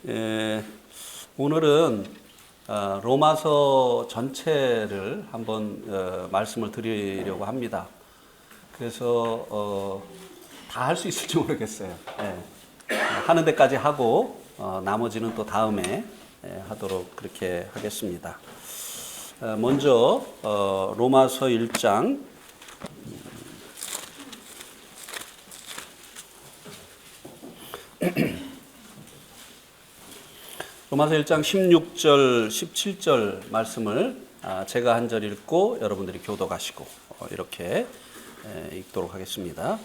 예, 오늘은 로마서 전체를 한번 말씀을 드리려고 합니다. 그래서 다 할 수 있을지 모르겠어요. 하는 데까지 하고 나머지는 또 다음에 하도록 그렇게 하겠습니다. 먼저 로마서 1장 로마서 1장 16절, 17절 말씀을 제가 한 절 읽고 여러분들이 교독하시고 이렇게 읽도록 하겠습니다.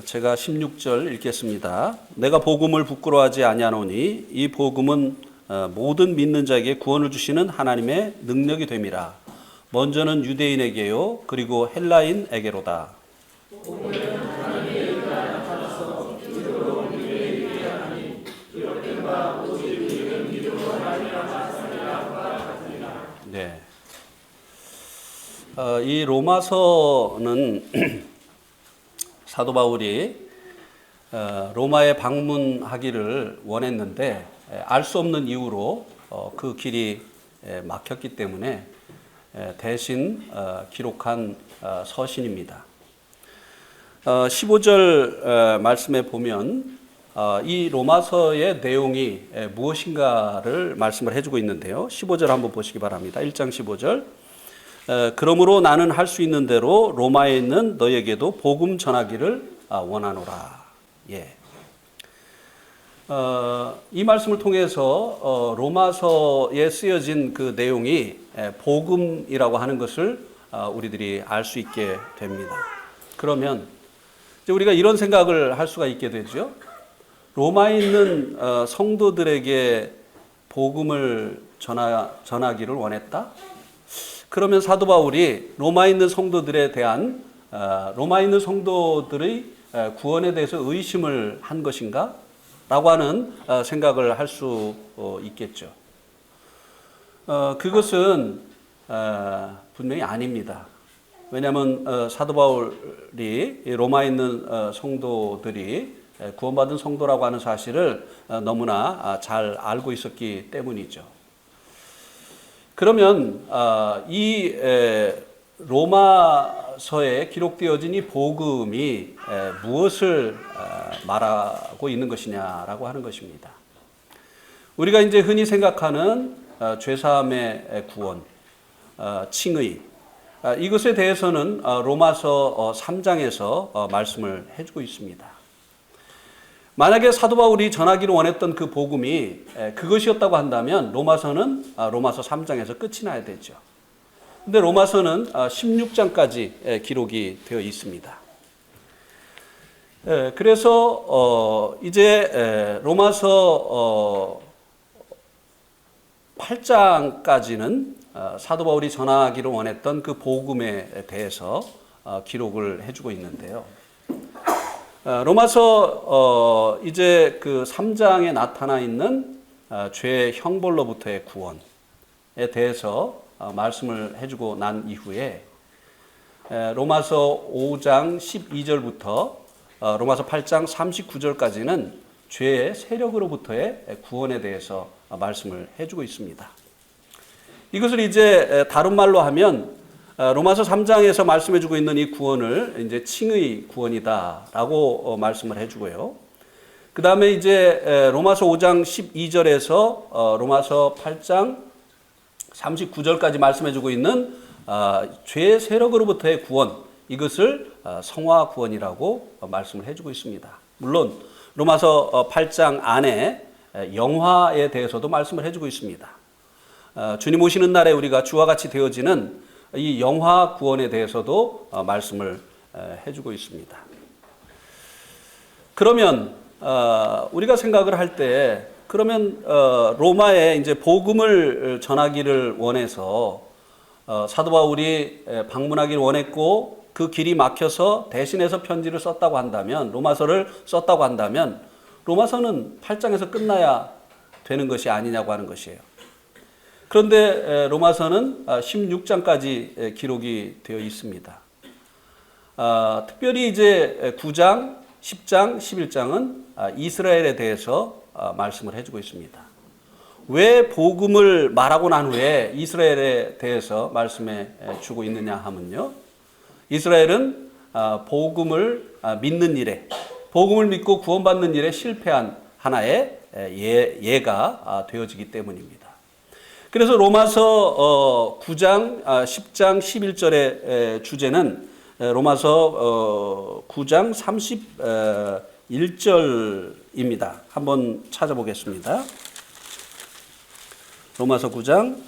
제가 16절 읽겠습니다. 내가 복음을 부끄러워하지 아니하노니 이 복음은 모든 믿는 자에게 구원을 주시는 하나님의 능력이 됨이라. 먼저는 유대인에게요 그리고 헬라인에게로다. 네. 이 로마서는 사도 바울이 로마에 방문하기를 원했는데 알 수 없는 이유로 그 길이 막혔기 때문에 대신 기록한 서신입니다. 15절 말씀에 보면 이 로마서의 내용이 무엇인가를 말씀을 해주고 있는데요. 15절 한번 보시기 바랍니다. 1장 15절. 그러므로 나는 할 수 있는 대로 로마에 있는 너에게도 복음 전하기를 원하노라. 예. 이 말씀을 통해서 로마서에 쓰여진 그 내용이 복음이라고 하는 것을 우리들이 알 수 있게 됩니다. 그러면 이제 우리가 이런 생각을 할 수가 있게 되죠. 로마에 있는 성도들에게 복음을 전하기를 원했다? 그러면 사도 바울이 로마에 있는 성도들에 대한 로마에 있는 성도들의 구원에 대해서 의심을 한 것인가? 라고 하는 생각을 할 수 있겠죠. 그것은 분명히 아닙니다. 왜냐하면 사도 바울이 로마에 있는 성도들이 구원받은 성도라고 하는 사실을 너무나 잘 알고 있었기 때문이죠. 그러면 이 로마서에 기록되어진 이 복음이 무엇을 말하고 있는 것이냐라고 하는 것입니다. 우리가 이제 흔히 생각하는 죄사함의 구원, 칭의, 이것에 대해서는 로마서 3장에서 말씀을 해주고 있습니다. 만약에 사도 바울이 전하기를 원했던 그 복음이 그것이었다고 한다면 로마서는 로마서 3장에서 끝이 나야 되죠. 근데 로마서는 16장까지 기록이 되어 있습니다. 그래서 이제 로마서 8장까지는 사도 바울이 전하기를 원했던 그 복음에 대해서 기록을 해주고 있는데요. 로마서 이제 그 3장에 나타나 있는 죄의 형벌로부터의 구원에 대해서 말씀을 해주고 난 이후에 로마서 5장 12절부터 로마서 8장 39절까지는 죄의 세력으로부터의 구원에 대해서 말씀을 해주고 있습니다. 이것을 이제 다른 말로 하면 로마서 3장에서 말씀해주고 있는 이 구원을 이제 칭의 구원이다라고 말씀을 해주고요. 그 다음에 이제 로마서 5장 12절에서 로마서 8장 39절까지 말씀해주고 있는 죄의 세력으로부터의 구원, 이것을 성화 구원이라고 말씀을 해주고 있습니다. 물론 로마서 8장 안에 영화에 대해서도 말씀을 해주고 있습니다. 주님 오시는 날에 우리가 주와 같이 되어지는 이 영화 구원에 대해서도 말씀을 해주고 있습니다. 그러면 우리가 생각을 할 때 그러면 로마에 이제 복음을 전하기를 원해서 사도 바울이 방문하기를 원했고 그 길이 막혀서 대신해서 편지를 썼다고 한다면, 로마서를 썼다고 한다면 로마서는 8장에서 끝나야 되는 것이 아니냐고 하는 것이에요. 그런데 로마서는 16장까지 기록이 되어 있습니다. 특별히 이제 9장, 10장, 11장은 이스라엘에 대해서 말씀을 해주고 있습니다. 왜 복음을 말하고 난 후에 이스라엘에 대해서 말씀해 주고 있느냐 하면요. 이스라엘은 복음을 믿는 일에, 복음을 믿고 구원받는 일에 실패한 하나의 예가 되어지기 때문입니다. 그래서 로마서 9장, 10장, 11절의 주제는 로마서 9장 31절입니다. 한번 찾아보겠습니다. 로마서 9장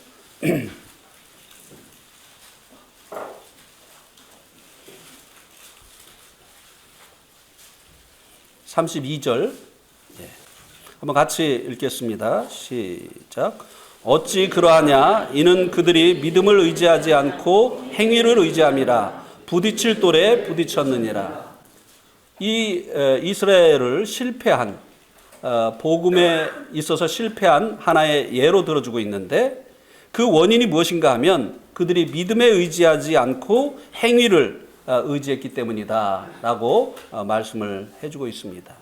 32절 한번 같이 읽겠습니다. 시작. 어찌 그러하냐? 이는 그들이 믿음을 의지하지 않고 행위를 의지함이라. 부딪힐 돌에 부딪혔느니라. 이 이스라엘을 실패한 복음에 있어서 실패한 하나의 예로 들어주고 있는데 그 원인이 무엇인가 하면 그들이 믿음에 의지하지 않고 행위를 의지했기 때문이다 라고 말씀을 해주고 있습니다.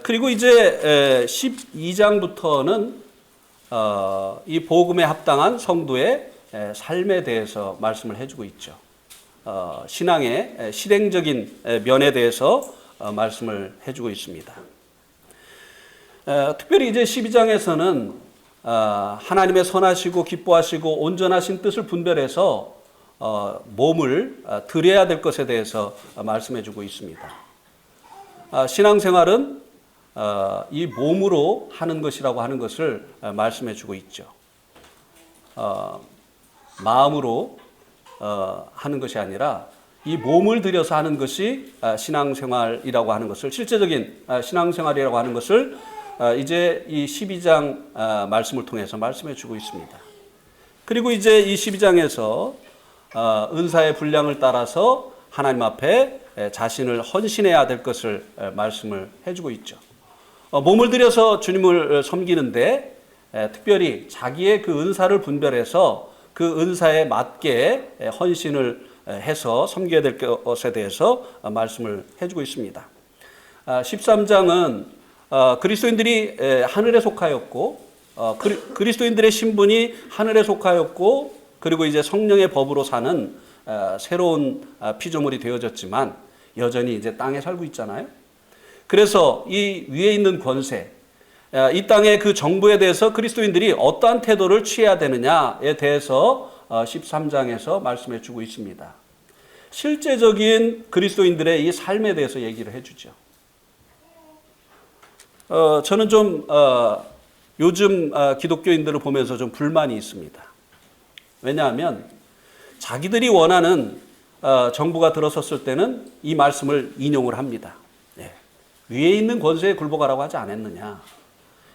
그리고 이제 12장부터는 이 복음에 합당한 성도의 삶에 대해서 말씀을 해주고 있죠. 신앙의 실행적인 면에 대해서 말씀을 해주고 있습니다. 특별히 이제 12장에서는 하나님의 선하시고 기뻐하시고 온전하신 뜻을 분별해서 몸을 드려야 될 것에 대해서 말씀해주고 있습니다. 신앙생활은 이 몸으로 하는 것이라고 하는 것을 말씀해주고 있죠. 마음으로 하는 것이 아니라 이 몸을 들여서 하는 것이 신앙생활이라고 하는 것을, 실제적인 신앙생활이라고 하는 것을 이제 이 12장 말씀을 통해서 말씀해 주고 있습니다. 그리고 이제 이 12장에서 은사의 분량을 따라서 하나님 앞에 자신을 헌신해야 될 것을 말씀을 해주고 있죠. 몸을 들여서 주님을 섬기는데 특별히 자기의 그 은사를 분별해서 그 은사에 맞게 헌신을 해서 섬겨야 될 것에 대해서 말씀을 해주고 있습니다. 13장은 그리스도인들이 하늘에 속하였고 그리스도인들의 신분이 하늘에 속하였고 그리고 이제 성령의 법으로 사는 새로운 피조물이 되어졌지만 여전히 이제 땅에 살고 있잖아요. 그래서 이 위에 있는 권세, 이 땅의 그 정부에 대해서 그리스도인들이 어떠한 태도를 취해야 되느냐에 대해서 13장에서 말씀해 주고 있습니다. 실제적인 그리스도인들의 이 삶에 대해서 얘기를 해주죠. 저는 좀 요즘 기독교인들을 보면서 좀 불만이 있습니다. 왜냐하면 자기들이 원하는 정부가 들어섰을 때는 이 말씀을 인용을 합니다. 위에 있는 권세에 굴복하라고 하지 않았느냐.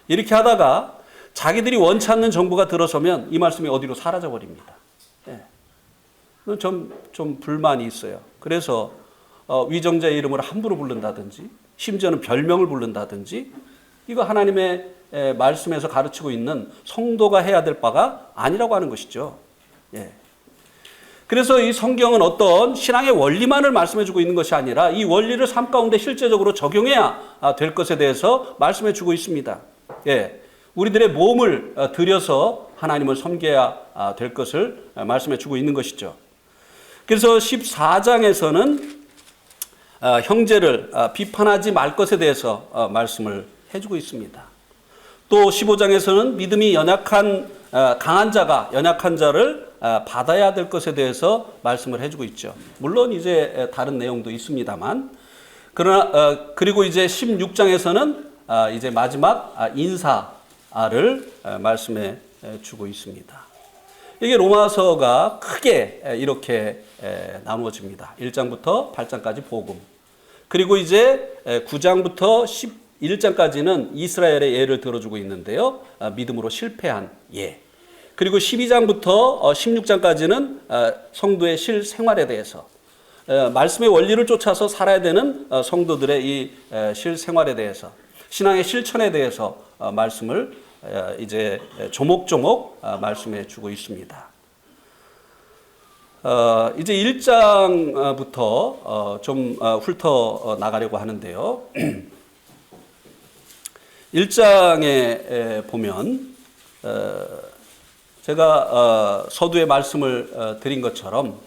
이렇게 하다가 자기들이 원치 않는 정부가 들어서면 이 말씀이 어디로 사라져 버립니다. 좀 불만이 있어요. 그래서 위정자의 이름을 함부로 부른다든지 심지어는 별명을 부른다든지 이거 하나님의 말씀에서 가르치고 있는 성도가 해야 될 바가 아니라고 하는 것이죠. 그래서 이 성경은 어떤 신앙의 원리만을 말씀해주고 있는 것이 아니라 이 원리를 삶 가운데 실제적으로 적용해야 될 것에 대해서 말씀해주고 있습니다. 우리들의 몸을 들여서 하나님을 섬겨야 될 것을 말씀해주고 있는 것이죠. 그래서 14장에서는 형제를 비판하지 말 것에 대해서 말씀을 해주고 있습니다. 또 15장에서는 믿음이 연약한 강한 자가 연약한 자를 받아야 될 것에 대해서 말씀을 해주고 있죠. 물론 이제 다른 내용도 있습니다만, 그러나 그리고 이제 16장에서는 이제 마지막 인사를 말씀해 주고 있습니다. 이게 로마서가 크게 이렇게 나누어집니다. 1장부터 8장까지 복음. 그리고 이제 9장부터 11장까지는 이스라엘의 예를 들어주고 있는데요. 믿음으로 실패한 예. 그리고 12장부터 16장까지는 성도의 실생활에 대해서 말씀의 원리를 쫓아서 살아야 되는 성도들의 이 실생활에 대해서 신앙의 실천에 대해서 말씀을 이제 조목조목 말씀해 주고 있습니다. 이제 1장부터 좀 훑어 나가려고 하는데요. 1장에 보면 제가 서두에 말씀을 드린 것처럼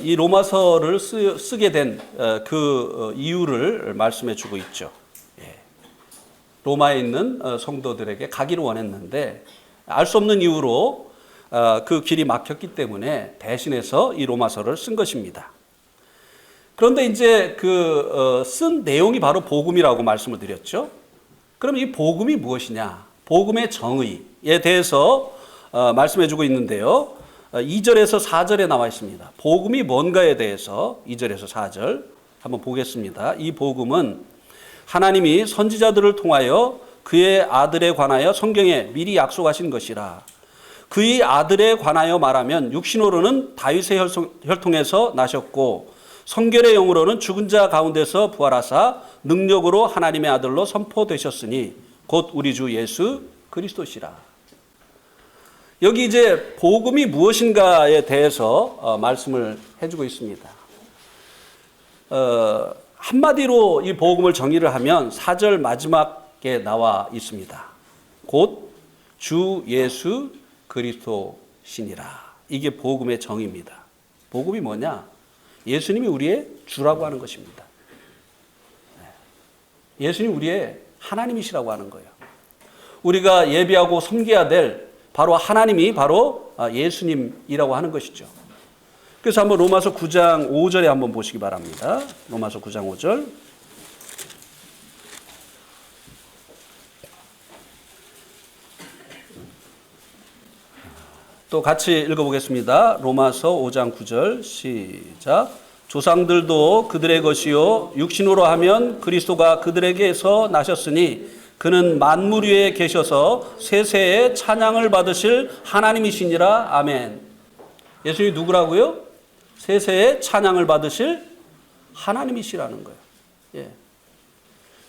이 로마서를 쓰게 된 그 이유를 말씀해 주고 있죠. 로마에 있는 성도들에게 가기를 원했는데 알 수 없는 이유로 그 길이 막혔기 때문에 대신해서 이 로마서를 쓴 것입니다. 그런데 이제 쓴 내용이 바로 복음이라고 말씀을 드렸죠. 그럼 이 복음이 무엇이냐? 복음의 정의에 대해서 말씀해 주고 있는데요. 2절에서 4절에 나와 있습니다. 복음이 뭔가에 대해서 2절에서 4절 한번 보겠습니다. 이 복음은 하나님이 선지자들을 통하여 그의 아들에 관하여 성경에 미리 약속하신 것이라. 그의 아들에 관하여 말하면 육신으로는 다윗의 혈통에서 나셨고 성결의 영으로는 죽은 자 가운데서 부활하사 능력으로 하나님의 아들로 선포되셨으니 곧 우리 주 예수 그리스도시라. 여기 이제 복음이 무엇인가에 대해서 말씀을 해주고 있습니다. 한마디로 이 복음을 정의를 하면 4절 마지막에 나와 있습니다. 곧 주 예수 그리스도시니라. 이게 복음의 정의입니다. 복음이 뭐냐? 예수님이 우리의 주라고 하는 것입니다. 예수님이 우리의 하나님이시라고 하는 거예요. 우리가 예배하고 섬겨야 될 바로 하나님이 바로 예수님이라고 하는 것이죠. 그래서 한번 로마서 9장 5절에 한번 보시기 바랍니다. 로마서 9장 5절. 또 같이 읽어보겠습니다. 로마서 5장 9절 시작. 조상들도 그들의 것이요 육신으로 하면 그리스도가 그들에게서 나셨으니 그는 만물 위에 계셔서 세세에 찬양을 받으실 하나님이시니라. 아멘. 예수님이 누구라고요? 세세에 찬양을 받으실 하나님이시라는 거예요. 예.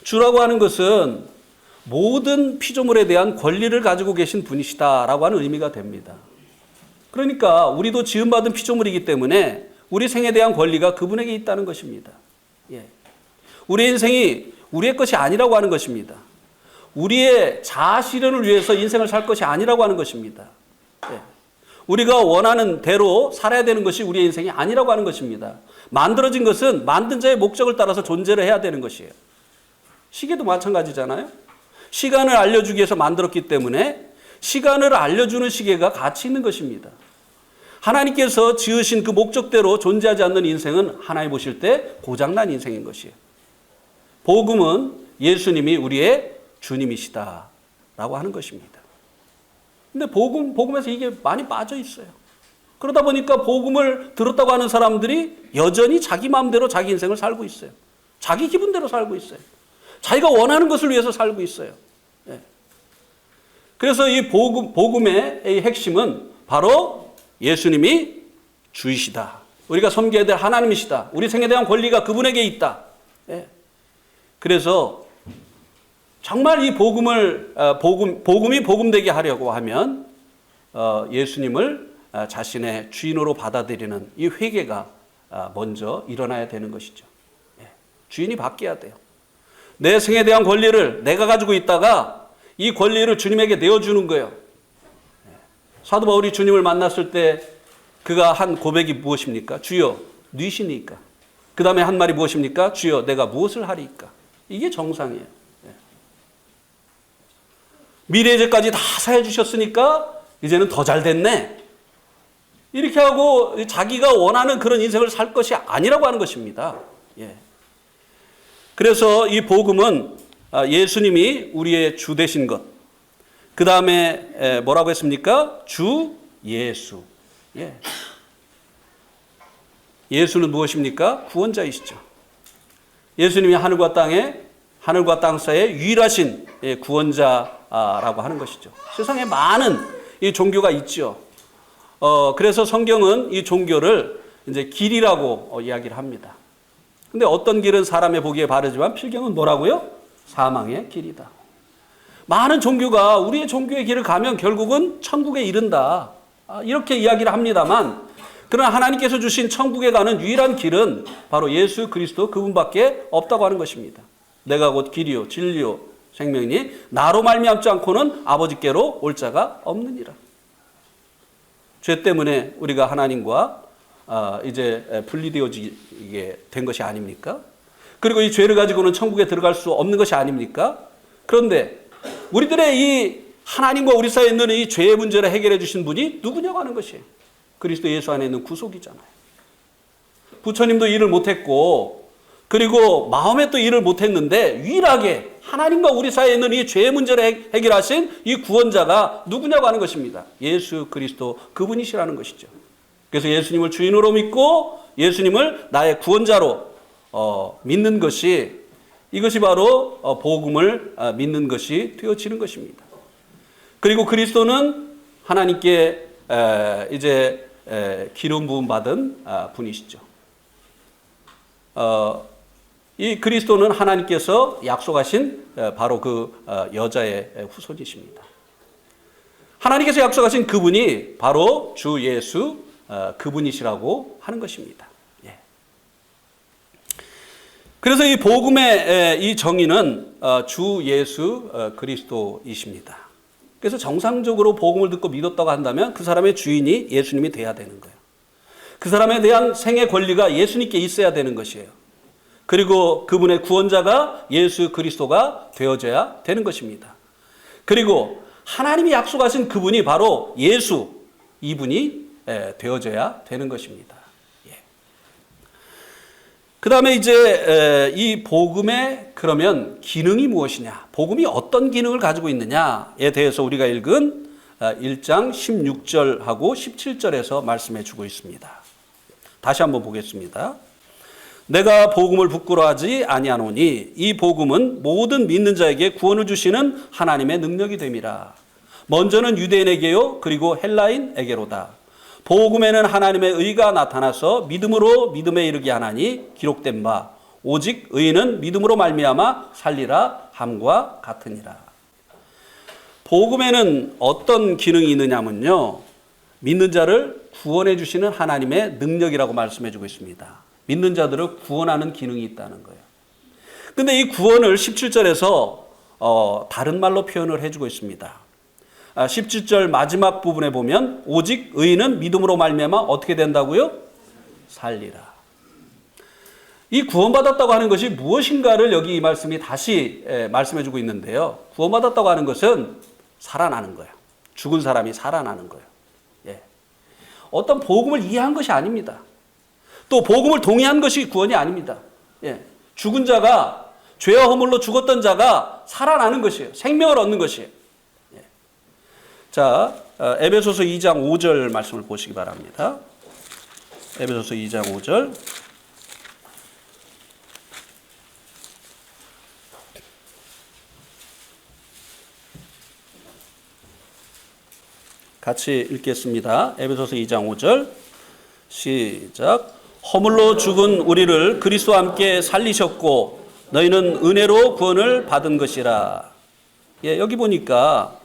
주라고 하는 것은 모든 피조물에 대한 권리를 가지고 계신 분이시다라고 하는 의미가 됩니다. 그러니까 우리도 지음받은 피조물이기 때문에 우리 생에 대한 권리가 그분에게 있다는 것입니다. 예. 우리 인생이 우리의 것이 아니라고 하는 것입니다. 우리의 자아 실현을 위해서 인생을 살 것이 아니라고 하는 것입니다. 예. 우리가 원하는 대로 살아야 되는 것이 우리의 인생이 아니라고 하는 것입니다. 만들어진 것은 만든 자의 목적을 따라서 존재를 해야 되는 것이에요. 시계도 마찬가지잖아요. 시간을 알려주기 위해서 만들었기 때문에 시간을 알려주는 시계가 가치 있는 것입니다. 하나님께서 지으신 그 목적대로 존재하지 않는 인생은 하나님 보실 때 고장난 인생인 것이에요. 복음은 예수님이 우리의 주님이시다라고 하는 것입니다. 근데 복음에서 이게 많이 빠져 있어요. 그러다 보니까 복음을 들었다고 하는 사람들이 여전히 자기 마음대로 자기 인생을 살고 있어요. 자기 기분대로 살고 있어요. 자기가 원하는 것을 위해서 살고 있어요. 예. 그래서 이 복음의 핵심은 바로 예수님이 주이시다. 우리가 섬겨야 될 하나님이시다. 우리 생에 대한 권리가 그분에게 있다. 예. 그래서 정말 이 복음이 복음되게 하려고 하면 예수님을 자신의 주인으로 받아들이는 이 회개가 먼저 일어나야 되는 것이죠. 예. 주인이 바뀌어야 돼요. 내 생에 대한 권리를 내가 가지고 있다가 이 권리를 주님에게 내어주는 거예요. 사도 바울이 주님을 만났을 때 그가 한 고백이 무엇입니까? 주여, 뉘시니까. 그 다음에 한 말이 무엇입니까? 주여, 내가 무엇을 하리까? 이게 정상이에요. 미래의 죄까지 다 사해 주셨으니까 이제는 더 잘 됐네. 이렇게 하고 자기가 원하는 그런 인생을 살 것이 아니라고 하는 것입니다. 예. 그래서 이 복음은 예수님이 우리의 주 되신 것. 그 다음에 뭐라고 했습니까? 주 예수. 예. 예수는 무엇입니까? 구원자이시죠. 예수님이 하늘과 땅 사이에 유일하신 구원자라고 하는 것이죠. 세상에 많은 이 종교가 있죠. 그래서 성경은 이 종교를 이제 길이라고 이야기를 합니다. 근데 어떤 길은 사람의 보기에 바르지만 필경은 뭐라고요? 사망의 길이다. 많은 종교가 우리의 종교의 길을 가면 결국은 천국에 이른다. 이렇게 이야기를 합니다만 그러나 하나님께서 주신 천국에 가는 유일한 길은 바로 예수 그리스도 그분밖에 없다고 하는 것입니다. 내가 곧 길이요 진리요 생명이니 나로 말미암지 않고는 아버지께로 올 자가 없느니라. 죄 때문에 우리가 하나님과 이제 분리되어지게 된 것이 아닙니까? 그리고 이 죄를 가지고는 천국에 들어갈 수 없는 것이 아닙니까? 그런데 우리들의 이 하나님과 우리 사이에 있는 이 죄의 문제를 해결해 주신 분이 누구냐고 하는 것이에요. 그리스도 예수 안에 있는 구속이잖아요. 부처님도 일을 못했고 그리고 마음에 또 일을 못했는데 유일하게 하나님과 우리 사이에 있는 이 죄의 문제를 해결하신 이 구원자가 누구냐고 하는 것입니다. 예수 그리스도 그분이시라는 것이죠. 그래서 예수님을 주인으로 믿고 예수님을 나의 구원자로 믿는 것이 이것이 바로 복음을 믿는 것이 되어지는 것입니다. 그리고 그리스도는 하나님께 이제 기름 부음 받은 분이시죠. 이 그리스도는 하나님께서 약속하신 바로 그 여자의 후손이십니다. 하나님께서 약속하신 그분이 바로 주 예수 그분이시라고 하는 것입니다. 그래서 이 복음의 이 정의는 주 예수 그리스도이십니다. 그래서 정상적으로 복음을 듣고 믿었다고 한다면 그 사람의 주인이 예수님이 돼야 되는 거예요. 그 사람에 대한 생의 권리가 예수님께 있어야 되는 것이에요. 그리고 그분의 구원자가 예수 그리스도가 되어져야 되는 것입니다. 그리고 하나님이 약속하신 그분이 바로 예수, 이분이 되어져야 되는 것입니다. 그 다음에 이제 이 복음의 그러면 기능이 무엇이냐, 복음이 어떤 기능을 가지고 있느냐에 대해서 우리가 읽은 1장 16절하고 17절에서 말씀해 주고 있습니다. 다시 한번 보겠습니다. 내가 복음을 부끄러워하지 아니하노니 이 복음은 모든 믿는 자에게 구원을 주시는 하나님의 능력이 됨이라. 먼저는 유대인에게요 그리고 헬라인에게로다. 복음에는 하나님의 의가 나타나서 믿음으로 믿음에 이르게 하나니 기록된 바 오직 의인은 믿음으로 말미암아 살리라 함과 같으니라. 복음에는 어떤 기능이 있느냐면요, 믿는 자를 구원해 주시는 하나님의 능력이라고 말씀해 주고 있습니다. 믿는 자들을 구원하는 기능이 있다는 거예요. 근데 이 구원을 17절에서 다른 말로 표현을 해주고 있습니다. 17절 마지막 부분에 보면 오직 의인은 믿음으로 말미암아 어떻게 된다고요? 살리라. 이 구원받았다고 하는 것이 무엇인가를 여기 이 말씀이 다시 말씀해 주고 있는데요. 구원받았다고 하는 것은 살아나는 거예요. 죽은 사람이 살아나는 거예요. 어떤 복음을 이해한 것이 아닙니다. 또 복음을 동의한 것이 구원이 아닙니다. 죽은 자가, 죄와 허물로 죽었던 자가 살아나는 것이에요. 생명을 얻는 것이에요. 자, 에베소서 2장 5절 말씀을 보시기 바랍니다. 에베소서 2장 5절. 같이 읽겠습니다. 에베소서 2장 5절. 시작. 허물로 죽은 우리를 그리스도와 함께 살리셨고 너희는 은혜로 구원을 받은 것이라. 여기 보니까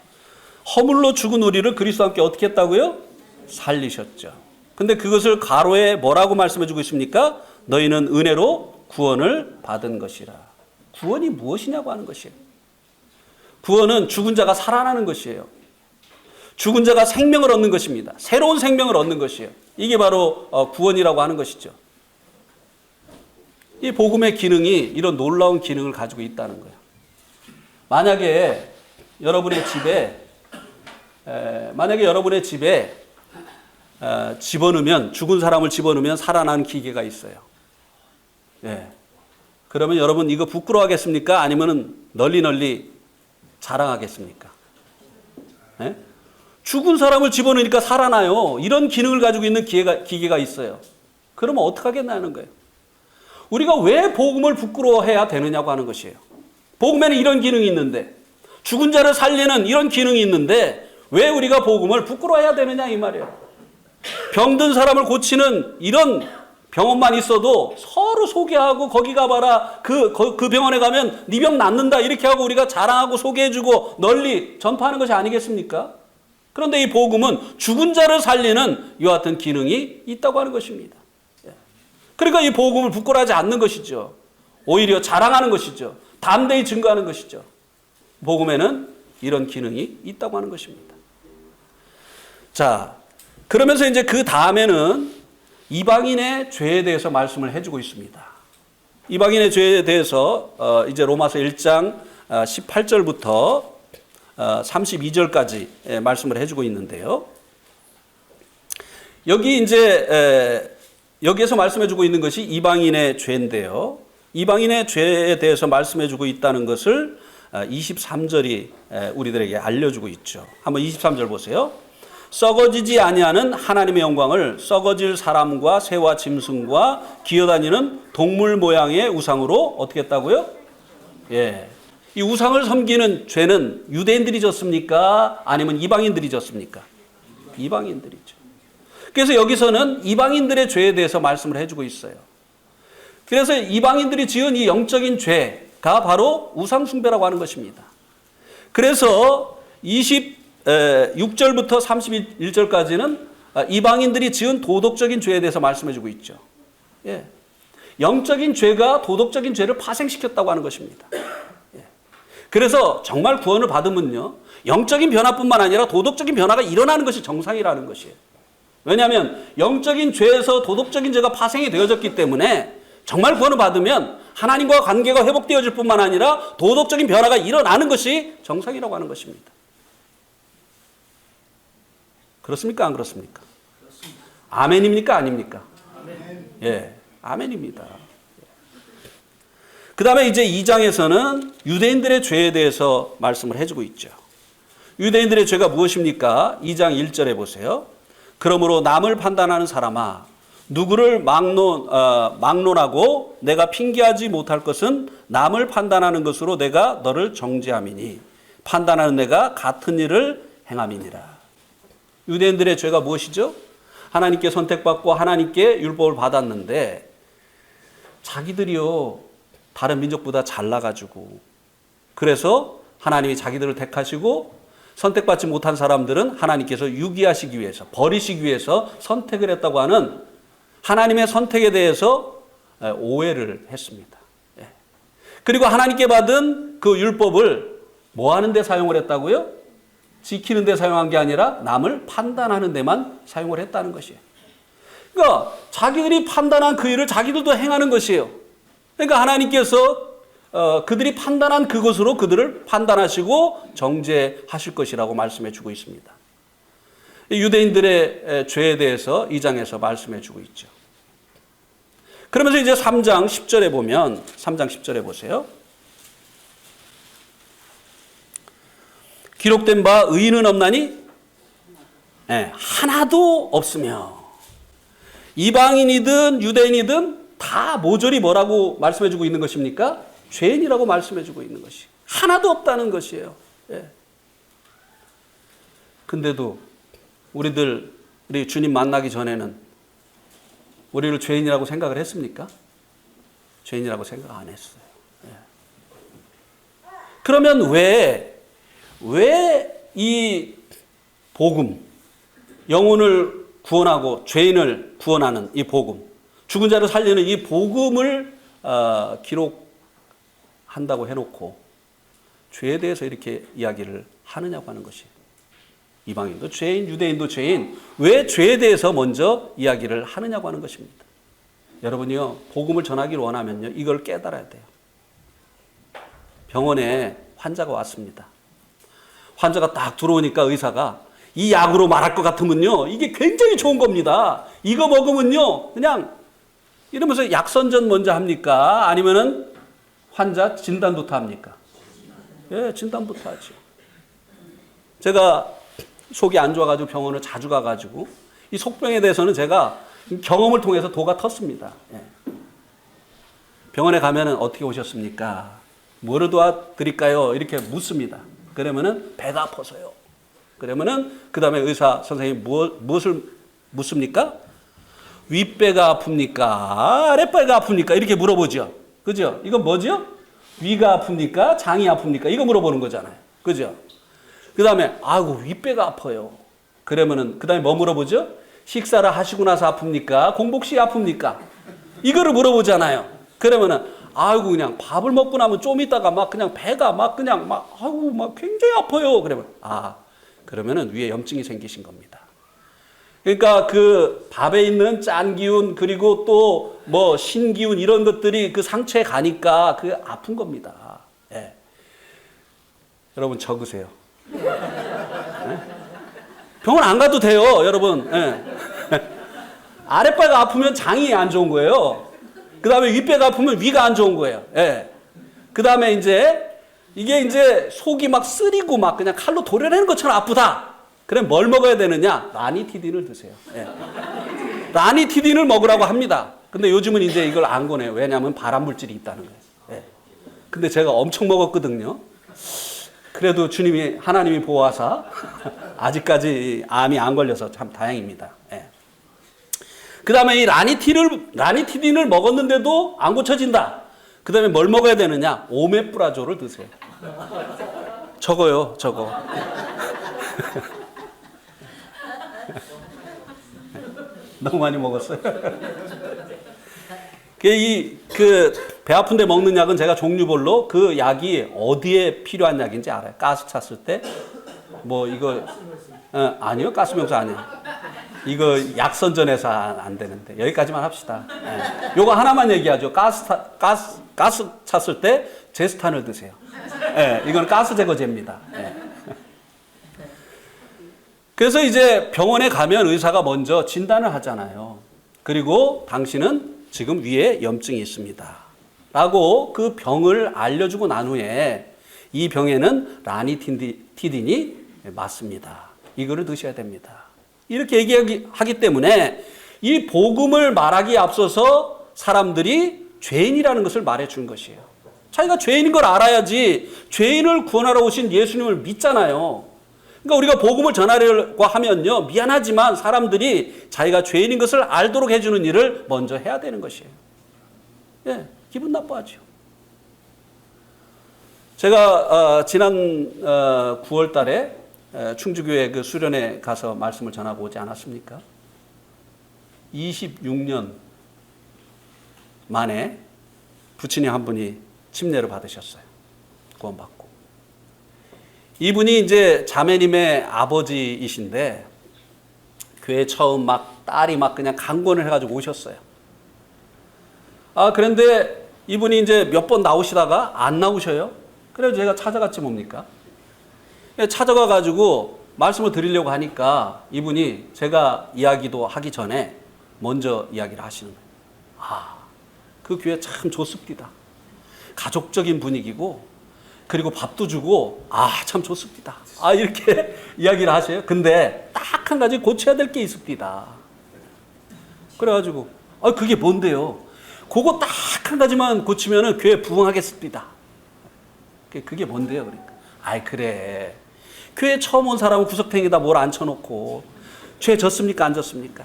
허물로 죽은 우리를 그리스도와 함께 어떻게 했다고요? 살리셨죠. 근데 그것을 가로에 뭐라고 말씀해 주고 있습니까? 너희는 은혜로 구원을 받은 것이라. 구원이 무엇이냐고 하는 것이에요. 구원은 죽은 자가 살아나는 것이에요. 죽은 자가 생명을 얻는 것입니다. 새로운 생명을 얻는 것이에요. 이게 바로 구원이라고 하는 것이죠. 이 복음의 기능이 이런 놀라운 기능을 가지고 있다는 거예요. 만약에 여러분의 집에 집어넣으면, 죽은 사람을 집어넣으면 살아나는 기계가 있어요. 그러면 여러분 이거 부끄러워하겠습니까? 아니면 널리 자랑하겠습니까? 죽은 사람을 집어넣으니까 살아나요. 이런 기능을 가지고 있는 기계가 있어요. 그러면 어떻게 하겠냐는 거예요. 우리가 왜 복음을 부끄러워해야 되느냐고 하는 것이에요. 복음에는 이런 기능이 있는데, 죽은 자를 살리는 이런 기능이 있는데 왜 우리가 복음을 부끄러워해야 되느냐 이 말이에요. 병든 사람을 고치는 이런 병원만 있어도 서로 소개하고 거기 가봐라, 그 병원에 가면 네 병 낫는다 이렇게 하고 우리가 자랑하고 소개해주고 널리 전파하는 것이 아니겠습니까? 그런데 이 복음은 죽은 자를 살리는 이와 같은 기능이 있다고 하는 것입니다. 그러니까 이 복음을 부끄러워하지 않는 것이죠. 오히려 자랑하는 것이죠. 담대히 증거하는 것이죠. 복음에는 이런 기능이 있다고 하는 것입니다. 자, 그러면서 이제 그 다음에는 이방인의 죄에 대해서 말씀을 해주고 있습니다. 이방인의 죄에 대해서 이제 로마서 1장 18절부터 32절까지 말씀을 해주고 있는데요. 여기 이제 여기에서 말씀해주고 있는 것이 이방인의 죄인데요. 이방인의 죄에 대해서 말씀해주고 있다는 것을 23절이 우리들에게 알려주고 있죠. 한번 23절 보세요. 썩어지지 아니하는 하나님의 영광을 썩어질 사람과 새와 짐승과 기어다니는 동물 모양의 우상으로 어떻게 했다고요? 예. 이 우상을 섬기는 죄는 유대인들이 졌습니까? 아니면 이방인들이 졌습니까? 이방인들이죠. 그래서 여기서는 이방인들의 죄에 대해서 말씀을 해주고 있어요. 그래서 이방인들이 지은 이 영적인 죄가 바로 우상숭배라고 하는 것입니다. 그래서 26절부터 31절까지는 이방인들이 지은 도덕적인 죄에 대해서 말씀해주고 있죠. 예. 영적인 죄가 도덕적인 죄를 파생시켰다고 하는 것입니다. 예. 그래서 정말 구원을 받으면요, 영적인 변화뿐만 아니라 도덕적인 변화가 일어나는 것이 정상이라는 것이에요. 왜냐하면 영적인 죄에서 도덕적인 죄가 파생이 되어졌기 때문에 정말 구원을 받으면 하나님과 관계가 회복되어질 뿐만 아니라 도덕적인 변화가 일어나는 것이 정상이라고 하는 것입니다. 그렇습니까? 안 그렇습니까? 그렇습니다. 아멘입니까? 아닙니까? 아멘. 예, 아멘입니다. 그 다음에 이제 2장에서는 유대인들의 죄에 대해서 말씀을 해주고 있죠. 유대인들의 죄가 무엇입니까? 2장 1절에 보세요. 그러므로 남을 판단하는 사람아, 누구를 막론하고 내가 핑계하지 못할 것은 남을 판단하는 것으로 내가 너를 정죄함이니 판단하는 내가 같은 일을 행함이니라. 유대인들의 죄가 무엇이죠? 하나님께 선택받고 하나님께 율법을 받았는데 자기들이요 다른 민족보다 잘나가지고, 그래서 하나님이 자기들을 택하시고 선택받지 못한 사람들은 하나님께서 유기하시기 위해서, 버리시기 위해서 선택을 했다고 하는 하나님의 선택에 대해서 오해를 했습니다. 그리고 하나님께 받은 그 율법을 뭐 하는 데 사용을 했다고요? 지키는 데 사용한 게 아니라 남을 판단하는 데만 사용을 했다는 것이에요. 그러니까 자기들이 판단한 그 일을 자기들도 행하는 것이에요. 그러니까 하나님께서 그들이 판단한 그것으로 그들을 판단하시고 정죄하실 것이라고 말씀해 주고 있습니다. 유대인들의 죄에 대해서 2장에서 말씀해 주고 있죠. 그러면서 이제 3장 10절에 보면, 3장 10절에 보세요. 기록된 바 의인은 없나니? 네, 하나도 없으며. 이방인이든 유대인이든 다 모조리 뭐라고 말씀해 주고 있는 것입니까? 죄인이라고 말씀해 주고 있는 것이. 하나도 없다는 것이에요. 예. 근데도 우리 주님 만나기 전에는 우리를 죄인이라고 생각을 했습니까? 죄인이라고 생각 안 했어요. 예. 그러면 왜 이 복음, 영혼을 구원하고 죄인을 구원하는 이 복음, 죽은 자를 살리는 이 복음을 기록한다고 해놓고 죄에 대해서 이렇게 이야기를 하느냐고 하는 것이. 이방인도 죄인, 유대인도 죄인, 왜 죄에 대해서 먼저 이야기를 하느냐고 하는 것입니다. 여러분이요, 복음을 전하기를 원하면요, 이걸 깨달아야 돼요. 병원에 환자가 왔습니다. 환자가 딱 들어오니까 의사가 이 약으로 말할 것 같으면요, 이게 굉장히 좋은 겁니다. 이거 먹으면요, 그냥 이러면서 약선전 먼저 합니까? 아니면은 환자 진단부터 합니까? 예, 진단부터 하죠. 제가 속이 안 좋아가지고 병원을 자주 가가지고 이 속병에 대해서는 제가 경험을 통해서 도가 텄습니다. 예. 병원에 가면은 어떻게 오셨습니까? 뭐를 도와드릴까요? 이렇게 묻습니다. 그러면은 배가 아파서요. 그러면은 그 다음에 의사 선생님이 무엇을 묻습니까? 윗배가 아픕니까? 아랫배가 아픕니까? 이렇게 물어보죠. 그죠? 이건 뭐죠? 위가 아픕니까? 장이 아픕니까? 이거 물어보는 거잖아요. 그죠? 그 다음에 아이고 윗배가 아파요. 그러면은 그 다음에 뭐 물어보죠? 식사를 하시고 나서 아픕니까? 공복 시에 아픕니까? 이거를 물어보잖아요. 그러면은 아이고 그냥 밥을 먹고 나면 좀 있다가 막 그냥 배가 막 그냥 막 아이고 막 굉장히 아파요. 그러면 그러면은 위에 염증이 생기신 겁니다. 그러니까 그 밥에 있는 짠 기운 그리고 또 뭐 신기운 이런 것들이 그 상처에 가니까 그 아픈 겁니다. 예. 여러분 적으세요. 예? 병원 안 가도 돼요, 여러분. 예. 아랫배가 아프면 장이 안 좋은 거예요. 그 다음에 윗배가 아프면 위가 안 좋은 거예요. 예. 그 다음에 이게 이제 속이 막 쓰리고 막 그냥 칼로 도려내는 것처럼 아프다. 그럼 뭘 먹어야 되느냐? 라니티딘을 드세요. 예. 라니티딘을 먹으라고 합니다. 근데 요즘은 이제 이걸 안 거네요. 왜냐하면 발암물질이 있다는 거예요. 예. 근데 제가 엄청 먹었거든요. 그래도 하나님이 보호하사 아직까지 암이 안 걸려서 참 다행입니다. 예. 그 다음에 이 라니티딘을 먹었는데도 안 고쳐진다. 그 다음에 뭘 먹어야 되느냐? 오메프라졸을 드세요. 저거요. 너무 많이 먹었어요. 배 아픈데 먹는 약은 제가 종류별로 그 약이 어디에 필요한 약인지 알아요. 가스 찼을 때, 뭐 이거, 아니요. 가스명수 아니에요. 이거 약선전에서 안 되는데. 여기까지만 합시다. 예. 요거 하나만 얘기하죠. 가스 찼을 때 제스탄을 드세요. 예. 이건 가스 제거제입니다. 예. 그래서 이제 병원에 가면 의사가 먼저 진단을 하잖아요. 그리고 당신은 지금 위에 염증이 있습니다. 라고 그 병을 알려주고 난 후에 이 병에는 라니티딘이 맞습니다. 이거를 드셔야 됩니다. 이렇게 얘기하기 때문에 이 복음을 말하기에 앞서서 사람들이 죄인이라는 것을 말해준 것이에요. 자기가 죄인인 걸 알아야지 죄인을 구원하러 오신 예수님을 믿잖아요. 그러니까 우리가 복음을 전하려고 하면요, 미안하지만 사람들이 자기가 죄인인 것을 알도록 해주는 일을 먼저 해야 되는 것이에요. 예, 기분 나빠하죠. 제가 지난 9월 달에 충주교회 그 수련회 가서 말씀을 전하고 오지 않았습니까? 26년 만에 부친이 한 분이 침례를 받으셨어요. 구원받고. 이분이 이제 자매님의 아버지이신데 교회 처음 막 딸이 막 그냥 강권을 해가지고 오셨어요. 그런데 이분이 이제 몇 번 나오시다가 안 나오셔요. 그래서 제가 찾아갔지 뭡니까? 찾아가가지고 말씀을 드리려고 하니까 이분이 제가 이야기도 하기 전에 먼저 이야기를 하시는 거예요. 그 교회 참 좋습니다. 가족적인 분위기고 그리고 밥도 주고 참 좋습니다. 이렇게 이야기를 하세요. 근데 딱 한 가지 고쳐야 될 게 있습니다. 그래가지고 그게 뭔데요? 그거 딱 한 가지만 고치면은 교회 부흥하겠습니다. 그게 뭔데요? 그러니까 그래. 교회 처음 온 사람은 구석탱이다 뭘 앉혀놓고 죄 졌습니까? 안 졌습니까?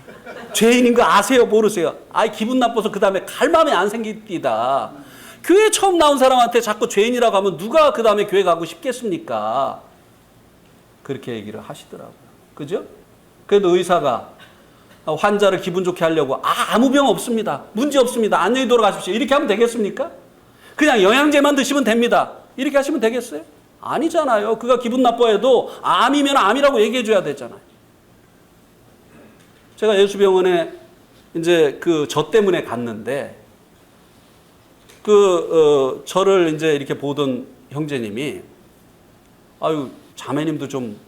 죄인인 거 아세요? 모르세요? 기분 나빠서 그 다음에 갈 마음이 안 생깁니다. 교회 처음 나온 사람한테 자꾸 죄인이라고 하면 누가 그 다음에 교회 가고 싶겠습니까? 그렇게 얘기를 하시더라고요. 그죠? 그래도 의사가 환자를 기분 좋게 하려고 아무 병 없습니다. 문제 없습니다. 안녕히 돌아가십시오. 이렇게 하면 되겠습니까? 그냥 영양제만 드시면 됩니다. 이렇게 하시면 되겠어요? 아니잖아요. 그가 기분 나빠해도 암이면 암이라고 얘기해 줘야 되잖아요. 제가 예수병원에 이제 저 때문에 갔는데 저를 이제 이렇게 보던 형제님이 자매님도 좀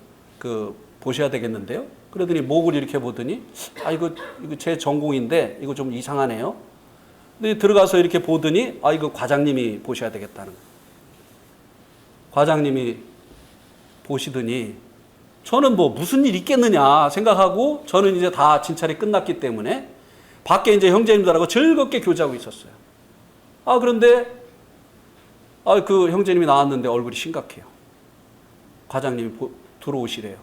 보셔야 되겠는데요. 그러더니 목을 이렇게 보더니 이거 제 전공인데 이거 좀 이상하네요. 근데 들어가서 이렇게 보더니 이거 과장님이 보셔야 되겠다는 거예요. 과장님이 보시더니 저는 뭐 무슨 일 있겠느냐 생각하고 저는 이제 다 진찰이 끝났기 때문에 밖에 이제 형제님들하고 즐겁게 교제하고 있었어요. 그런데 그 형제님이 나왔는데 얼굴이 심각해요. 과장님이 들어오시래요.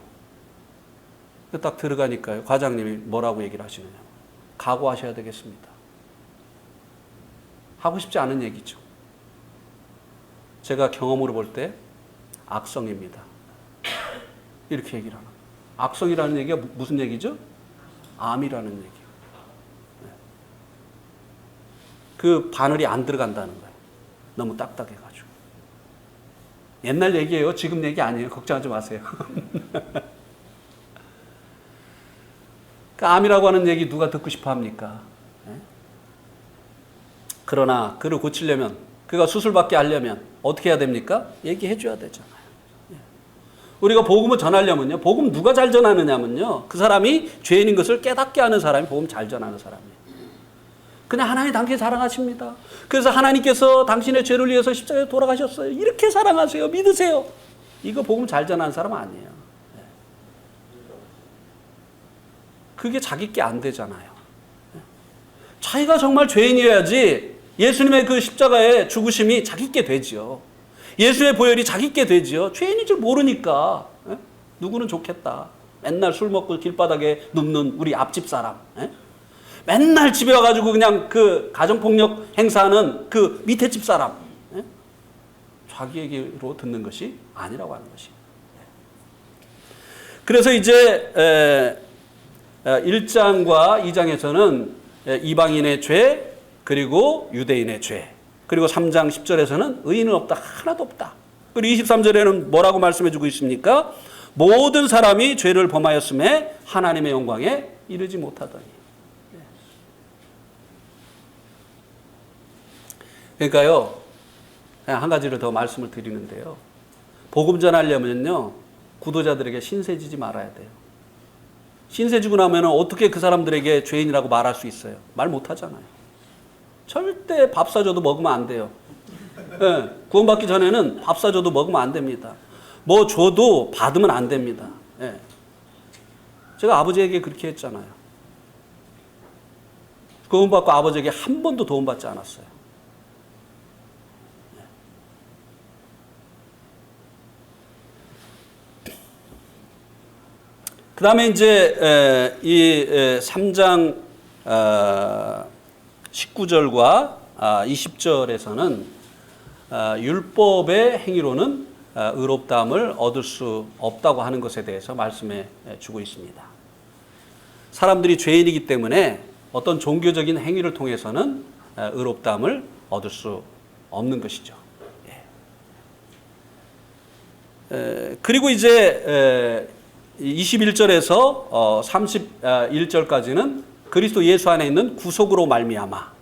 딱 들어가니까요. 과장님이 뭐라고 얘기를 하시느냐. 각오하셔야 되겠습니다. 하고 싶지 않은 얘기죠. 제가 경험으로 볼 때 악성입니다. 이렇게 얘기를 하는 거예요. 악성이라는 얘기가 무슨 얘기죠? 암이라는 얘기예요. 그 바늘이 안 들어간다는 거예요. 너무 딱딱해가지고. 옛날 얘기예요. 지금 얘기 아니에요. 걱정하지 마세요. 그 암이라고 하는 얘기 누가 듣고 싶어 합니까? 그러나 그를 고치려면, 그가 수술받게 하려면 어떻게 해야 됩니까? 얘기해 줘야 되잖아요. 우리가 복음을 전하려면요, 복음 누가 잘 전하느냐면요, 그 사람이 죄인인 것을 깨닫게 하는 사람이 복음 잘 전하는 사람이에요. 그냥 하나님 당신 사랑하십니다. 그래서 하나님께서 당신의 죄를 위해서 십자가에 돌아가셨어요. 이렇게 사랑하세요. 믿으세요. 이거 복음 잘 전하는 사람 아니에요. 그게 자기 게 안 되잖아요. 자기가 정말 죄인이어야지 예수님의 그 십자가의 죽으심이 자기 게 되지요. 예수의 보혈이 자기 게 되지요. 죄인인 줄 모르니까. 누구는 좋겠다. 맨날 술 먹고 길바닥에 눕는 우리 앞집 사람. 맨날 집에 와가지고 그냥 그 가정폭력 행사하는 그 밑에 집 사람. 자기 얘기로 듣는 것이 아니라고 하는 것이. 그래서 이제 1장과 2장에서는 이방인의 죄, 그리고 유대인의 죄, 그리고 3장 10절에서는 의인은 없다, 하나도 없다. 그리고 23절에는 뭐라고 말씀해주고 있습니까? 모든 사람이 죄를 범하였음에 하나님의 영광에 이르지 못하더니. 그러니까요, 한 가지를 더 말씀을 드리는데요, 복음 전하려면요, 구도자들에게 신세지지 말아야 돼요. 신세지고 나면 어떻게 그 사람들에게 죄인이라고 말할 수 있어요? 말 못하잖아요. 절대 밥 사줘도 먹으면 안 돼요. 네, 구원받기 전에는 밥 사줘도 먹으면 안 됩니다. 뭐 줘도 받으면 안 됩니다. 네. 제가 아버지에게 그렇게 했잖아요. 구원받고 아버지에게 한 번도 도움받지 않았어요. 그 다음에 이제 이 3장 19절과 20절에서는 율법의 행위로는 의롭다함을 얻을 수 없다고 하는 것에 대해서 말씀해 주고 있습니다. 사람들이 죄인이기 때문에 어떤 종교적인 행위를 통해서는 의롭다함을 얻을 수 없는 것이죠. 그리고 이제 21절에서 31절까지는 그리스도 예수 안에 있는 구속으로 말미암아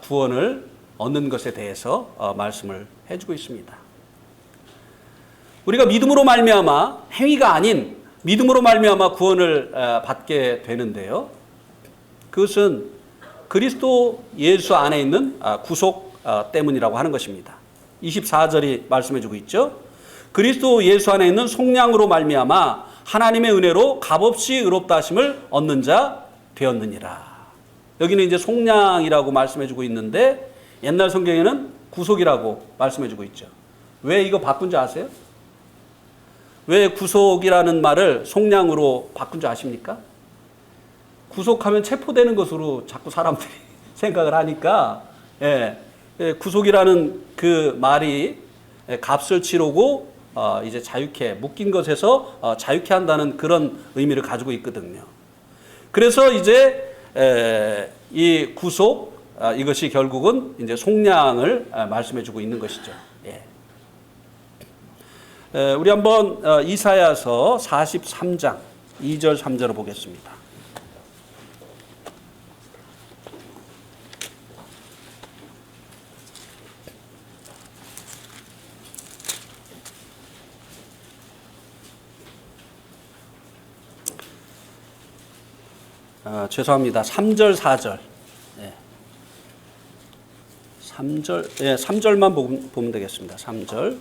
구원을 얻는 것에 대해서 말씀을 해주고 있습니다. 우리가 믿음으로 말미암아, 행위가 아닌 믿음으로 말미암아 구원을 받게 되는데요, 그것은 그리스도 예수 안에 있는 구속 때문이라고 하는 것입니다. 24절이 말씀해주고 있죠. 그리스도 예수 안에 있는 속량으로 말미암아 하나님의 은혜로 값없이 의롭다 하심을 얻는 자 되었느니라. 여기는 이제 속량이라고 말씀해주고 있는데 옛날 성경에는 구속이라고 말씀해주고 있죠. 왜 이거 바꾼 줄 아세요? 왜 구속이라는 말을 속량으로 바꾼 줄 아십니까? 구속하면 체포되는 것으로 자꾸 사람들이 생각을 하니까, 구속이라는 그 말이 값을 치르고 이제 자유케, 묶인 것에서 자유케 한다는 그런 의미를 가지고 있거든요. 그래서 이제 이 구속, 이것이 결국은 이제 속량을 말씀해주고 있는 것이죠. 우리 한번 이사야서 43장 2절 3절을 보겠습니다. 죄송합니다. 3절, 4절. 3절만 보면 되겠습니다. 3절.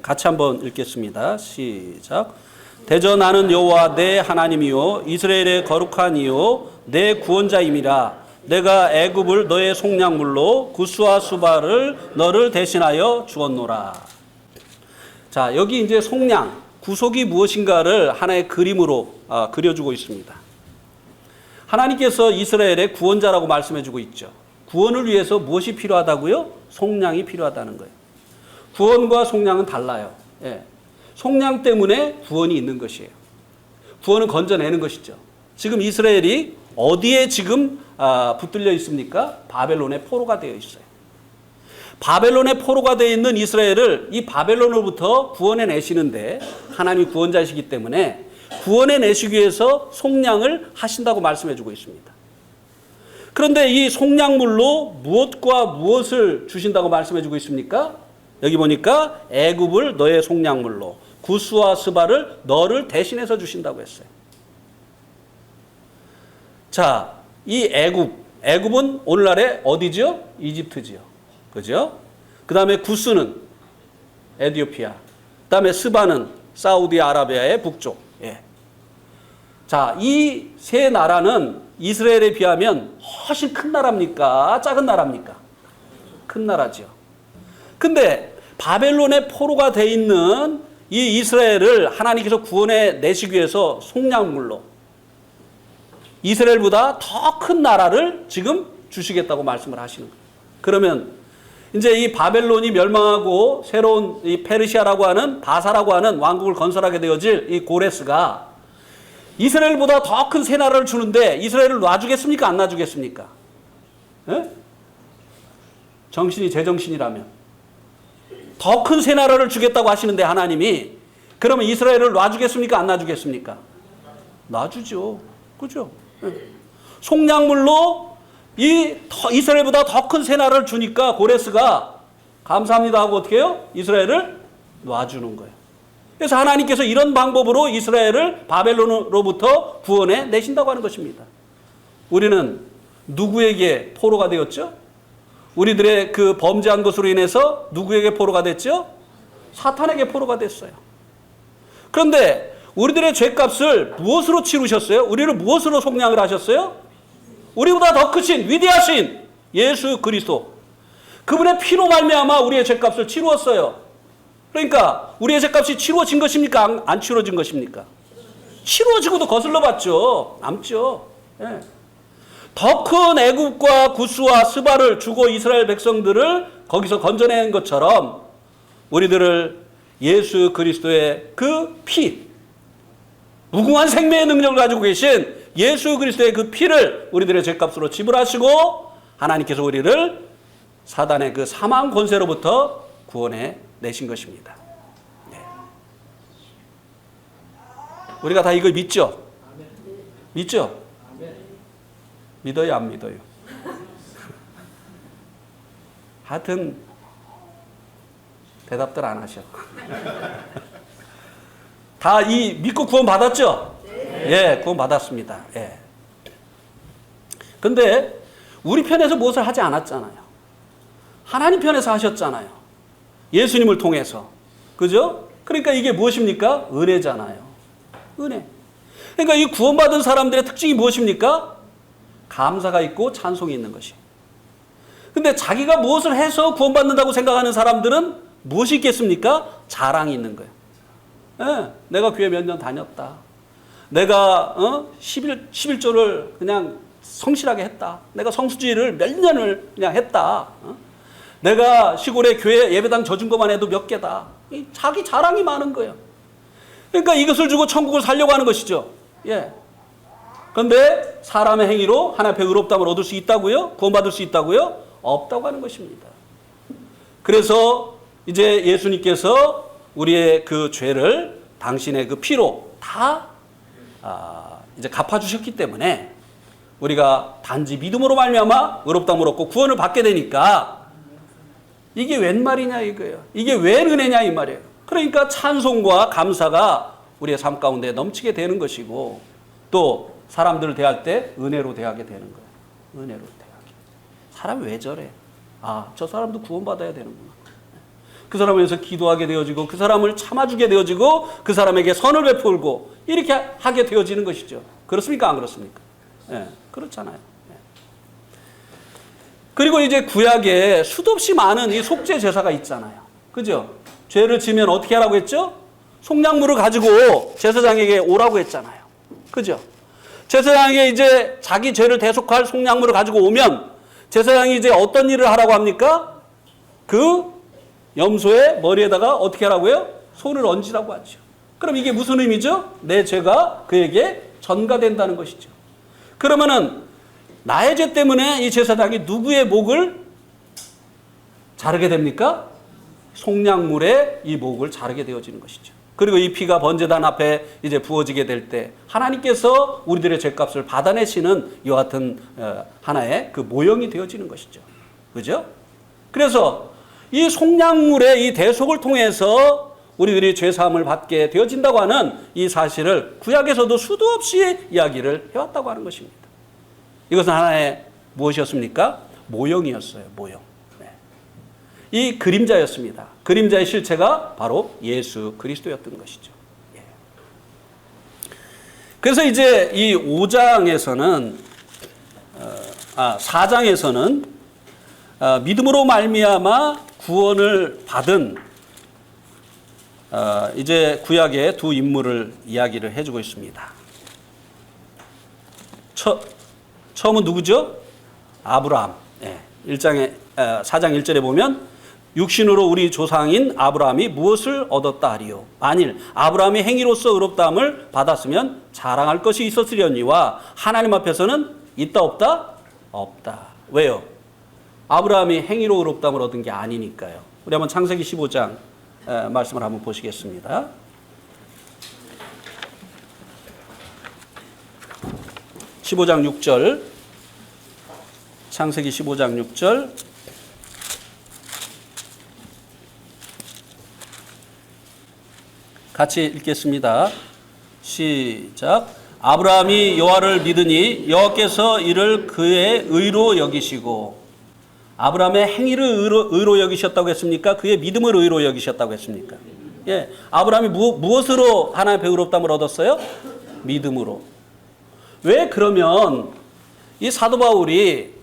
같이 한번 읽겠습니다. 시작. 대저 나는 여호와 내 하나님이요 이스라엘의 거룩한 이요 내 구원자임이라. 내가 애굽을 너의 속량물로 구스와 수바를 너를 대신하여 주었노라. 자, 여기 이제 속량, 구속이 무엇인가를 하나의 그림으로 그려주고 있습니다. 하나님께서 이스라엘의 구원자라고 말씀해주고 있죠. 구원을 위해서 무엇이 필요하다고요? 속량이 필요하다는 거예요. 구원과 속량은 달라요. 속량 때문에 구원이 있는 것이에요. 구원을 건져내는 것이죠. 지금 이스라엘이 어디에 지금 붙들려 있습니까? 바벨론의 포로가 되어 있어요. 바벨론의 포로가 되어 있는 이스라엘을 이 바벨론으로부터 구원해 내시는데, 하나님이 구원자이시기 때문에 구원해 내시기 위해서 속량을 하신다고 말씀해 주고 있습니다. 그런데 이 속량물로 무엇과 무엇을 주신다고 말씀해 주고 있습니까? 여기 보니까 애굽을 너의 속량물로, 구스와 스바를 너를 대신해서 주신다고 했어요. 자, 이 애굽은 오늘날의 어디죠? 이집트지요. 그죠? 그 다음에 구스는 에티오피아. 그 다음에 스바는 사우디아라비아의 북쪽. 예. 자, 이 세 나라는 이스라엘에 비하면 훨씬 큰 나라입니까? 작은 나라입니까? 큰 나라죠. 근데 바벨론의 포로가 돼 있는 이 이스라엘을 하나님께서 구원해 내시기 위해서 속량물로 이스라엘보다 더 큰 나라를 지금 주시겠다고 말씀을 하시는 거예요. 그러면 이제 이 바벨론이 멸망하고 새로운 이 페르시아라고 하는, 바사라고 하는 왕국을 건설하게 되어질 이 고레스가 이스라엘보다 더 큰 새 나라를 주는데 이스라엘을 놔주겠습니까? 안 놔주겠습니까? 예? 정신이 제정신이라면 더 큰 새 나라를 주겠다고 하시는데 하나님이, 그러면 이스라엘을 놔주겠습니까? 안 놔주겠습니까? 놔주죠. 그죠? 예. 속량물로 이스라엘보다 더 큰 새 나라를 주니까 고레스가 감사합니다 하고 어떻게 해요? 이스라엘을 놔주는 거예요. 그래서 하나님께서 이런 방법으로 이스라엘을 바벨론으로부터 구원해 내신다고 하는 것입니다. 우리는 누구에게 포로가 되었죠? 우리들의 그 범죄한 것으로 인해서 누구에게 포로가 됐죠? 사탄에게 포로가 됐어요. 그런데 우리들의 죄값을 무엇으로 치르셨어요? 우리를 무엇으로 속량을 하셨어요? 우리보다 더 크신 위대하신 예수 그리스도, 그분의 피로 말미암아 우리의 죄값을 치루었어요. 그러니까 우리의 죄값이 치루어진 것입니까? 안 치루어진 것입니까? 치루어지고도 거슬러 봤죠. 남죠. 예. 더 큰 애굽과 구스와 스바를 주고 이스라엘 백성들을 거기서 건져낸 것처럼 우리들을 예수 그리스도의 그 피, 무궁한 생명의 능력을 가지고 계신 예수 그리스도의 그 피를 우리들의 죄값으로 지불하시고 하나님께서 우리를 사단의 그 사망 권세로부터 구원해 내신 것입니다. 네. 우리가 다 이걸 믿죠? 믿죠? 믿어요, 안 믿어요? 하여튼 대답들 안 하셔. 다 이 믿고 구원 받았죠? 예, 구원 받았습니다. 예. 근데 우리 편에서 무엇을 하지 않았잖아요. 하나님 편에서 하셨잖아요. 예수님을 통해서. 그죠? 그러니까 이게 무엇입니까? 은혜잖아요. 은혜. 그러니까 이 구원받은 사람들의 특징이 무엇입니까? 감사가 있고 찬송이 있는 것이. 근데 자기가 무엇을 해서 구원받는다고 생각하는 사람들은 무엇이 있겠습니까? 자랑이 있는 거예요. 예, 내가 교회 몇 년 다녔다. 내가 11조를 그냥 성실하게 했다. 내가 성수주의를 몇 년을 그냥 했다. 내가 시골에 교회 예배당 져준 것만 해도 몇 개다. 자기 자랑이 많은 거예요. 그러니까 이것을 주고 천국을 살려고 하는 것이죠. 예. 그런데 사람의 행위로 하나님 앞에 의롭다함을 얻을 수 있다고요? 구원받을 수 있다고요? 없다고 하는 것입니다. 그래서 이제 예수님께서 우리의 그 죄를 당신의 그 피로 다 이제 갚아주셨기 때문에 우리가 단지 믿음으로 말미암아 의롭다함을 얻고 구원을 받게 되니까 이게 웬 말이냐 이거예요. 이게 왜 은혜냐 이 말이에요. 그러니까 찬송과 감사가 우리의 삶 가운데 넘치게 되는 것이고 또 사람들을 대할 때 은혜로 대하게 되는 거예요. 은혜로 대하게. 사람이 왜 저래? 저 사람도 구원받아야 되는구나. 그 사람을 위해서 기도하게 되어지고 그 사람을 참아주게 되어지고 그 사람에게 선을 베풀고 이렇게 하게 되어지는 것이죠. 그렇습니까? 안 그렇습니까? 예, 그렇잖아요. 예. 그리고 이제 구약에 수도 없이 많은 이 속죄 제사가 있잖아요. 그죠? 죄를 지면 어떻게 하라고 했죠? 속량물을 가지고 제사장에게 오라고 했잖아요. 그죠? 제사장에게 이제 자기 죄를 대속할 속량물을 가지고 오면 제사장이 이제 어떤 일을 하라고 합니까? 그 염소의 머리에다가 어떻게 하라고요? 손을 얹으라고 하죠. 그럼 이게 무슨 의미죠? 내 죄가 그에게 전가된다는 것이죠. 그러면은 나의 죄 때문에 이 제사장이 누구의 목을 자르게 됩니까? 속량물의 이 목을 자르게 되어지는 것이죠. 그리고 이 피가 번제단 앞에 이제 부어지게 될 때 하나님께서 우리들의 죄값을 받아내시는 이와 같은 하나의 그 모형이 되어지는 것이죠. 그죠? 그래서 이 속량물의 이 대속을 통해서 우리들이 죄사함을 받게 되어진다고 하는 이 사실을 구약에서도 수도 없이 이야기를 해왔다고 하는 것입니다. 이것은 하나의 무엇이었습니까? 모형이었어요. 모형. 이 그림자였습니다. 그림자의 실체가 바로 예수 그리스도였던 것이죠. 그래서 이제 이 5장에서는 4장에서는 믿음으로 말미암아 구원을 받은 이제 구약의 두 인물을 이야기를 해주고 있습니다. 처음은 누구죠? 아브라함. 4장 1절에 보면 육신으로 우리 조상인 아브라함이 무엇을 얻었다 하리요? 만일 아브라함이 행위로서 의롭다함을 받았으면 자랑할 것이 있었으려니와 하나님 앞에서는 있다 없다? 없다. 왜요? 아브라함이 행위로 의롭다함을 얻은 게 아니니까요. 우리 한번 창세기 15장 말씀을 한번 보시겠습니다. 창세기 15장 6절 같이 읽겠습니다. 시작. 아브라함이 여호와를 믿으니 여호와께서 이를 그의 의로 여기시고, 아브라함의 행위를 의로 여기셨다고 했습니까? 그의 믿음을 의로 여기셨다고 했습니까? 예, 아브라함이 무엇으로 하나님의 의롭다함을 얻었어요? 믿음으로. 왜 그러면 이 사도 바울이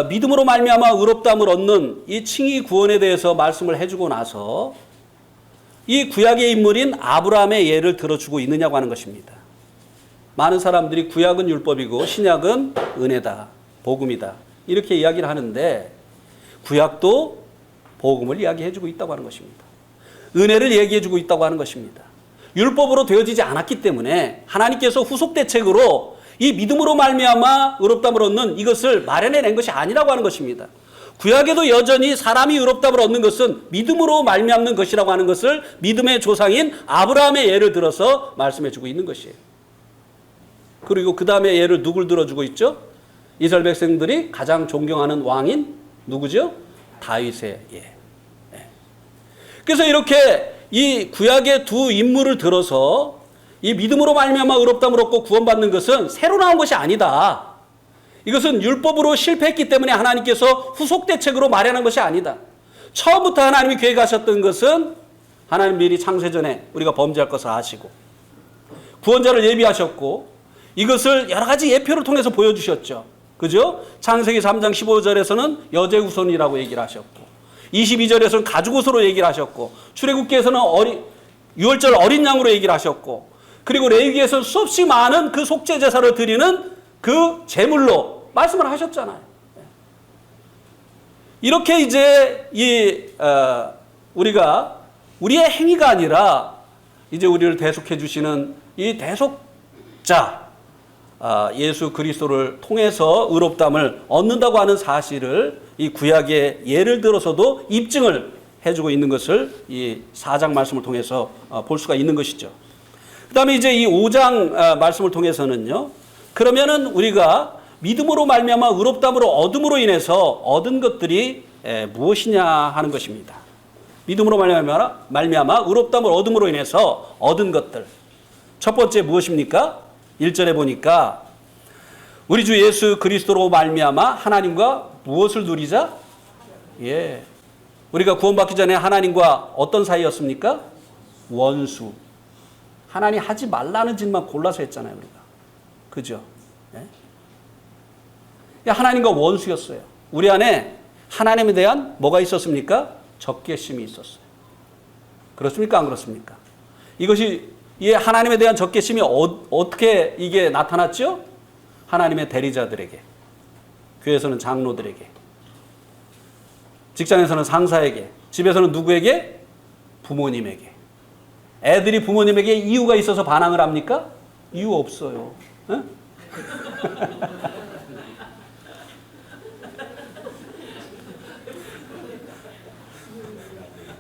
믿음으로 말미암아 의롭다함을 얻는 이 칭의 구원에 대해서 말씀을 해주고 나서 이 구약의 인물인 아브라함의 예를 들어주고 있느냐고 하는 것입니다. 많은 사람들이 구약은 율법이고 신약은 은혜다, 복음이다 이렇게 이야기를 하는데 구약도 복음을 이야기해주고 있다고 하는 것입니다. 은혜를 얘기해주고 있다고 하는 것입니다. 율법으로 되어지지 않았기 때문에 하나님께서 후속 대책으로 이 믿음으로 말미암아 의롭다함을 얻는 이것을 마련해낸 것이 아니라고 하는 것입니다. 구약에도 여전히 사람이 의롭다함을 얻는 것은 믿음으로 말미암는 것이라고 하는 것을 믿음의 조상인 아브라함의 예를 들어서 말씀해주고 있는 것이에요. 그리고 그 다음에 예를 누굴 들어주고 있죠? 이스라엘 백성들이 가장 존경하는 왕인 누구죠? 다윗의 예. 그래서 이렇게 이 구약의 두 인물을 들어서 이 믿음으로 말미암아 의롭다함을 얻고 구원받는 것은 새로 나온 것이 아니다. 이것은 율법으로 실패했기 때문에 하나님께서 후속 대책으로 마련한 것이 아니다. 처음부터 하나님이 계획하셨던 것은 하나님 미리 창세전에 우리가 범죄할 것을 아시고 구원자를 예비하셨고 이것을 여러 가지 예표를 통해서 보여주셨죠. 그죠? 창세기 3장 15절에서는 여제 후손이라고 얘기를 하셨고 22절에서는 가죽옷으로 얘기를 하셨고 출애굽기에서는 유월절 어린 양으로 얘기를 하셨고 그리고 레위기에서는 수없이 많은 그 속죄 제사를 드리는 그 제물로 말씀을 하셨잖아요. 이렇게 이제 우리가 우리의 행위가 아니라 이제 우리를 대속해 주시는 이 대속자 예수 그리스도를 통해서 의롭다함을 얻는다고 하는 사실을 이 구약의 예를 들어서도 입증을 해주고 있는 것을 이 4장 말씀을 통해서 볼 수가 있는 것이죠. 그 다음에 이제 이 5장 말씀을 통해서는요. 그러면은 우리가 믿음으로 말미암아 의롭다함으로 얻음으로 인해서 얻은 것들이 무엇이냐 하는 것입니다. 믿음으로 말미암아 의롭다함을 얻음으로 인해서 얻은 것들. 첫 번째 무엇입니까? 1절에 보니까 우리 주 예수 그리스도로 말미암아 하나님과 무엇을 누리자? 예. 우리가 구원받기 전에 하나님과 어떤 사이였습니까? 원수. 하나님 하지 말라는 짓만 골라서 했잖아요, 우리가. 그죠? 예? 하나님과 원수였어요. 우리 안에 하나님에 대한 뭐가 있었습니까? 적개심이 있었어요. 그렇습니까? 안 그렇습니까? 이것이 이 하나님에 대한 적개심이 어떻게 이게 나타났죠? 하나님의 대리자들에게, 교회에서는 장로들에게, 직장에서는 상사에게, 집에서는 누구에게? 부모님에게, 애들이 부모님에게 이유가 있어서 반항을 합니까? 이유 없어요. 에?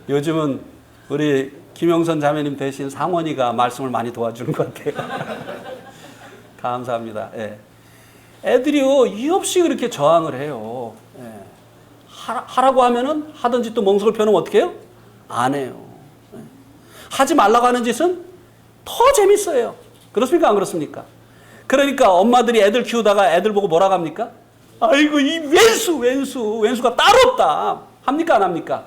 요즘은 우리 김영선 자매님 대신 상원이가 말씀을 많이 도와주는 것 같아요. 감사합니다. 예. 애들이요, 이유 없이 그렇게 저항을 해요. 예. 하라고 하면은 하든지 또 멍석을 펴놓으면 어떻게 해요? 안 해요. 예. 하지 말라고 하는 짓은 더 재밌어요. 그렇습니까? 안 그렇습니까? 그러니까 엄마들이 애들 키우다가 애들 보고 뭐라고 합니까? 아이고, 이 왼수가 따로 없다. 합니까? 안 합니까?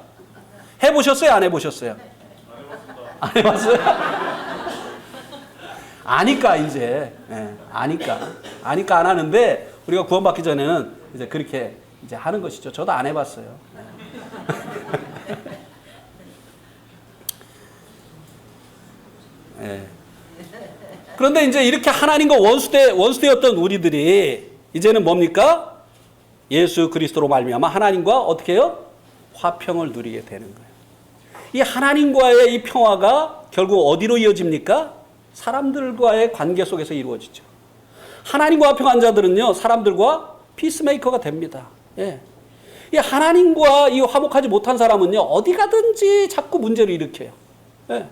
해보셨어요? 안 해보셨어요? 안 해봤어요? 아니까 이제 아니까 안 하는데 우리가 구원받기 전에는 이제 그렇게 이제 하는 것이죠. 저도 안 해봤어요. 네. 그런데 이제 이렇게 하나님과 원수되었던 우리들이 이제는 뭡니까? 예수 그리스도로 말미암아 하나님과 어떻게 해요? 화평을 누리게 되는 거예요. 이 하나님과의 이 평화가 결국 어디로 이어집니까? 사람들과의 관계 속에서 이루어지죠. 하나님과 화평한 자들은요, 사람들과 피스메이커가 됩니다. 예. 이 하나님과 이 화목하지 못한 사람은요, 어디 가든지 자꾸 문제를 일으켜요. 예.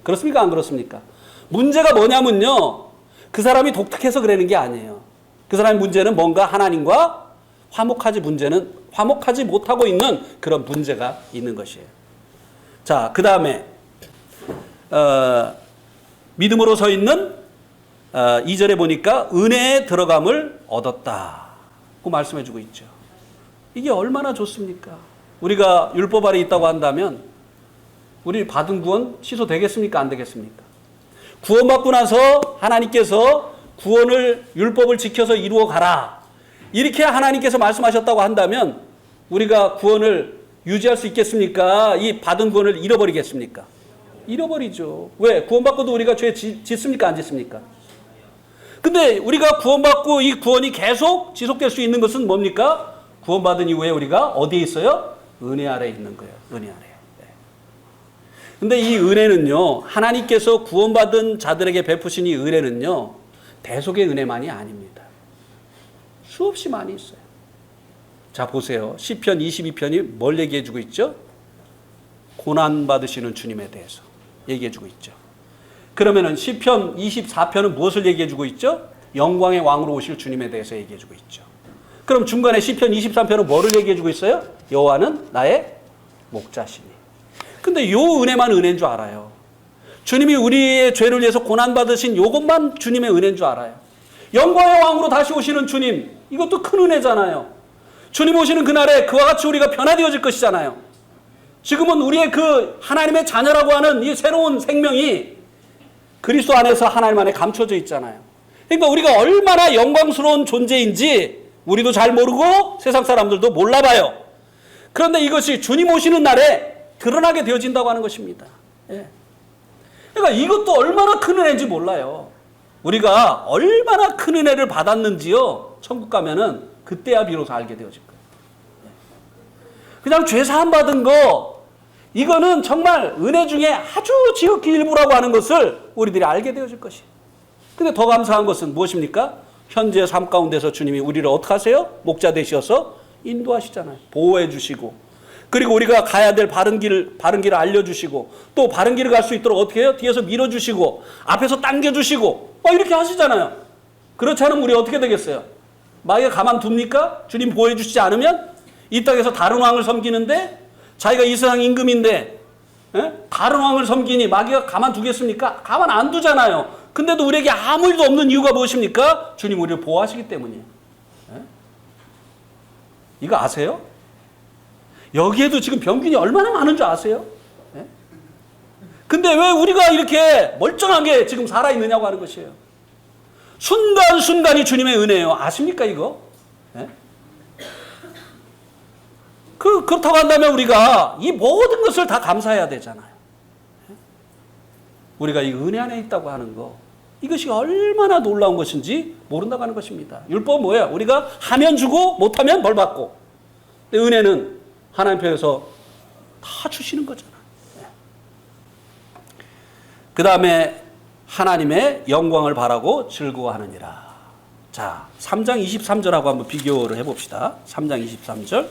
그렇습니까? 안 그렇습니까? 문제가 뭐냐면요, 그 사람이 독특해서 그러는 게 아니에요. 그 사람의 문제는 뭔가 하나님과 화목하지 못하고 있는 그런 문제가 있는 것이에요. 자, 그 다음에 믿음으로 서 있는 2절에 보니까 은혜에 들어감을 얻었다고 말씀해주고 있죠. 이게 얼마나 좋습니까? 우리가 율법 아래 있다고 한다면 우리 받은 구원 취소되겠습니까? 안 되겠습니까? 구원받고 나서 하나님께서 구원을 율법을 지켜서 이루어 가라, 이렇게 하나님께서 말씀하셨다고 한다면 우리가 구원을 유지할 수 있겠습니까? 이 받은 구원을 잃어버리겠습니까? 잃어버리죠. 왜? 구원받고도 우리가 죄 짓습니까? 안 짓습니까? 근데 우리가 구원받고 이 구원이 계속 지속될 수 있는 것은 뭡니까? 구원받은 이후에 우리가 어디에 있어요? 은혜 아래에 있는 거예요. 은혜 아래에. 네. 근데 이 은혜는요, 하나님께서 구원받은 자들에게 베푸신 이 은혜는요, 대속의 은혜만이 아닙니다. 수없이 많이 있어요. 자, 보세요. 시편 22편이 뭘 얘기해주고 있죠? 고난받으시는 주님에 대해서 얘기해주고 있죠. 그러면은 시편 24편은 무엇을 얘기해주고 있죠? 영광의 왕으로 오실 주님에 대해서 얘기해주고 있죠. 그럼 중간에 시편 23편은 뭐를 얘기해주고 있어요? 여호와는 나의 목자시니. 근데 요 은혜만 은혜인 줄 알아요. 주님이 우리의 죄를 위해서 고난받으신 요것만 주님의 은혜인 줄 알아요. 영광의 왕으로 다시 오시는 주님, 이것도 큰 은혜잖아요. 주님 오시는 그날에 그와 같이 우리가 변화되어질 것이잖아요. 지금은 우리의 그 하나님의 자녀라고 하는 이 새로운 생명이 그리스도 안에서 하나님 안에 감춰져 있잖아요. 그러니까 우리가 얼마나 영광스러운 존재인지 우리도 잘 모르고 세상 사람들도 몰라봐요. 그런데 이것이 주님 오시는 날에 드러나게 되어진다고 하는 것입니다. 예. 그러니까 이것도 얼마나 큰 은혜인지 몰라요. 우리가 얼마나 큰 은혜를 받았는지요, 천국 가면은 그때야 비로소 알게 되어질 거예요. 그냥 죄 사함 받은 거, 이거는 정말 은혜 중에 아주 지극히 일부라고 하는 것을 우리들이 알게 되어질 것이에요. 근데 더 감사한 것은 무엇입니까? 현재 삶 가운데서 주님이 우리를 어떻게 하세요? 목자 되셔서 인도하시잖아요. 보호해 주시고, 그리고 우리가 가야 될 바른 길을 알려주시고, 또 바른 길을 갈 수 있도록 어떻게 해요? 뒤에서 밀어주시고, 앞에서 당겨주시고, 이렇게 하시잖아요. 그렇지 않으면 우리 어떻게 되겠어요? 마귀가 가만둡니까? 주님 보호해 주시지 않으면? 이 땅에서 다른 왕을 섬기는데, 자기가 이 세상 임금인데, 다른 왕을 섬기니 마귀가 가만두겠습니까? 가만 안 두잖아요. 근데도 우리에게 아무 일도 없는 이유가 무엇입니까? 주님 우리를 보호하시기 때문이에요. 이거 아세요? 여기에도 지금 병균이 얼마나 많은 줄 아세요? 근데 왜 우리가 이렇게 멀쩡하게 지금 살아있느냐고 하는 것이에요. 순간순간이 주님의 은혜예요. 아십니까 이거? 그렇다고 한다면 우리가 이 모든 것을 다 감사해야 되잖아요. 우리가 이 은혜 안에 있다고 하는 거, 이것이 얼마나 놀라운 것인지 모른다고 하는 것입니다. 율법은 뭐예요? 우리가 하면 주고 못하면 벌 받고. 근데 은혜는 하나님 편에서 다 주시는 거잖아요. 그 다음에 하나님의 영광을 바라고 즐거워하느니라. 자, 3장 23절하고 한번 비교를 해봅시다. 3장 23절.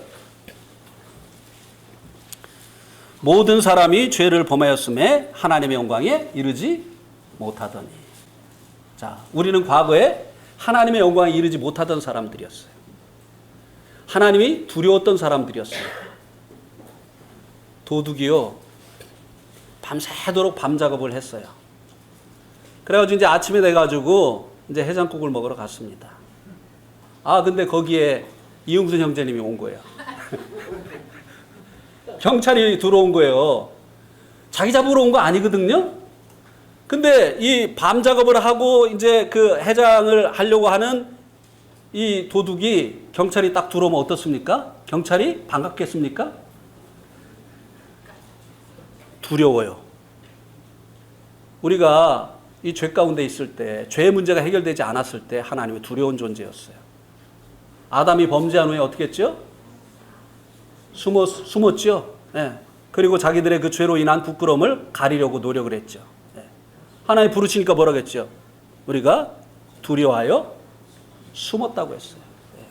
모든 사람이 죄를 범하였음에 하나님의 영광에 이르지 못하더니. 자, 우리는 과거에 하나님의 영광에 이르지 못하던 사람들이었어요. 하나님이 두려웠던 사람들이었어요. 도둑이요, 밤새도록 밤 작업을 했어요. 그래가지고 이제 아침에 돼가지고 이제 해장국을 먹으러 갔습니다. 아, 근데 거기에 이응순 형제님이 온 거예요. 경찰이 들어온 거예요. 자기 잡으러 온 거 아니거든요? 근데 이 밤 작업을 하고 이제 그 해장을 하려고 하는 이 도둑이 경찰이 딱 들어오면 어떻습니까? 경찰이 반갑겠습니까? 두려워요. 우리가 이 죄 가운데 있을 때, 죄의 문제가 해결되지 않았을 때 하나님의 두려운 존재였어요. 아담이 범죄한 후에 어떻게 했죠? 숨었죠. 예. 그리고 자기들의 그 죄로 인한 부끄러움을 가리려고 노력을 했죠. 예. 하나님 부르시니까 뭐라고 했죠? 우리가 두려워하여 숨었다고 했어요. 예.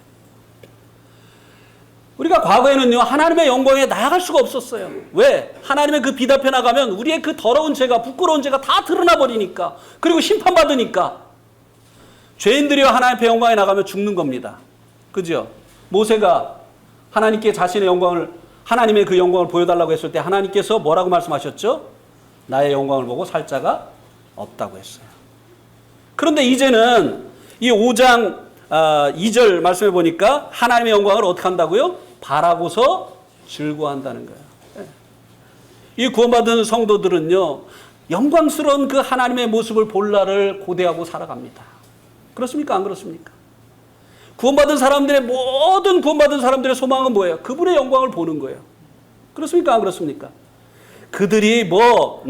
우리가 과거에는요, 하나님의 영광에 나아갈 수가 없었어요. 왜? 하나님의 그 빛 앞에 나가면 우리의 그 더러운 죄가, 부끄러운 죄가 다 드러나 버리니까. 그리고 심판받으니까. 죄인들이요, 하나님 앞에 영광에 나가면 죽는 겁니다. 그죠? 모세가 하나님께 자신의 영광을, 하나님의 그 영광을 보여달라고 했을 때 하나님께서 뭐라고 말씀하셨죠? 나의 영광을 보고 살 자가 없다고 했어요. 그런데 이제는 이 5장 2절 말씀해 보니까 하나님의 영광을 어떻게 한다고요? 바라고서 즐거워한다는 거예요. 이 구원받은 성도들은요, 영광스러운 그 하나님의 모습을 볼 날을 고대하고 살아갑니다. 그렇습니까? 안 그렇습니까? 구원받은 사람들의, 모든 구원받은 사람들의 소망은 뭐예요? 그분의 영광을 보는 거예요. 그렇습니까? 안 그렇습니까? 그들이 뭐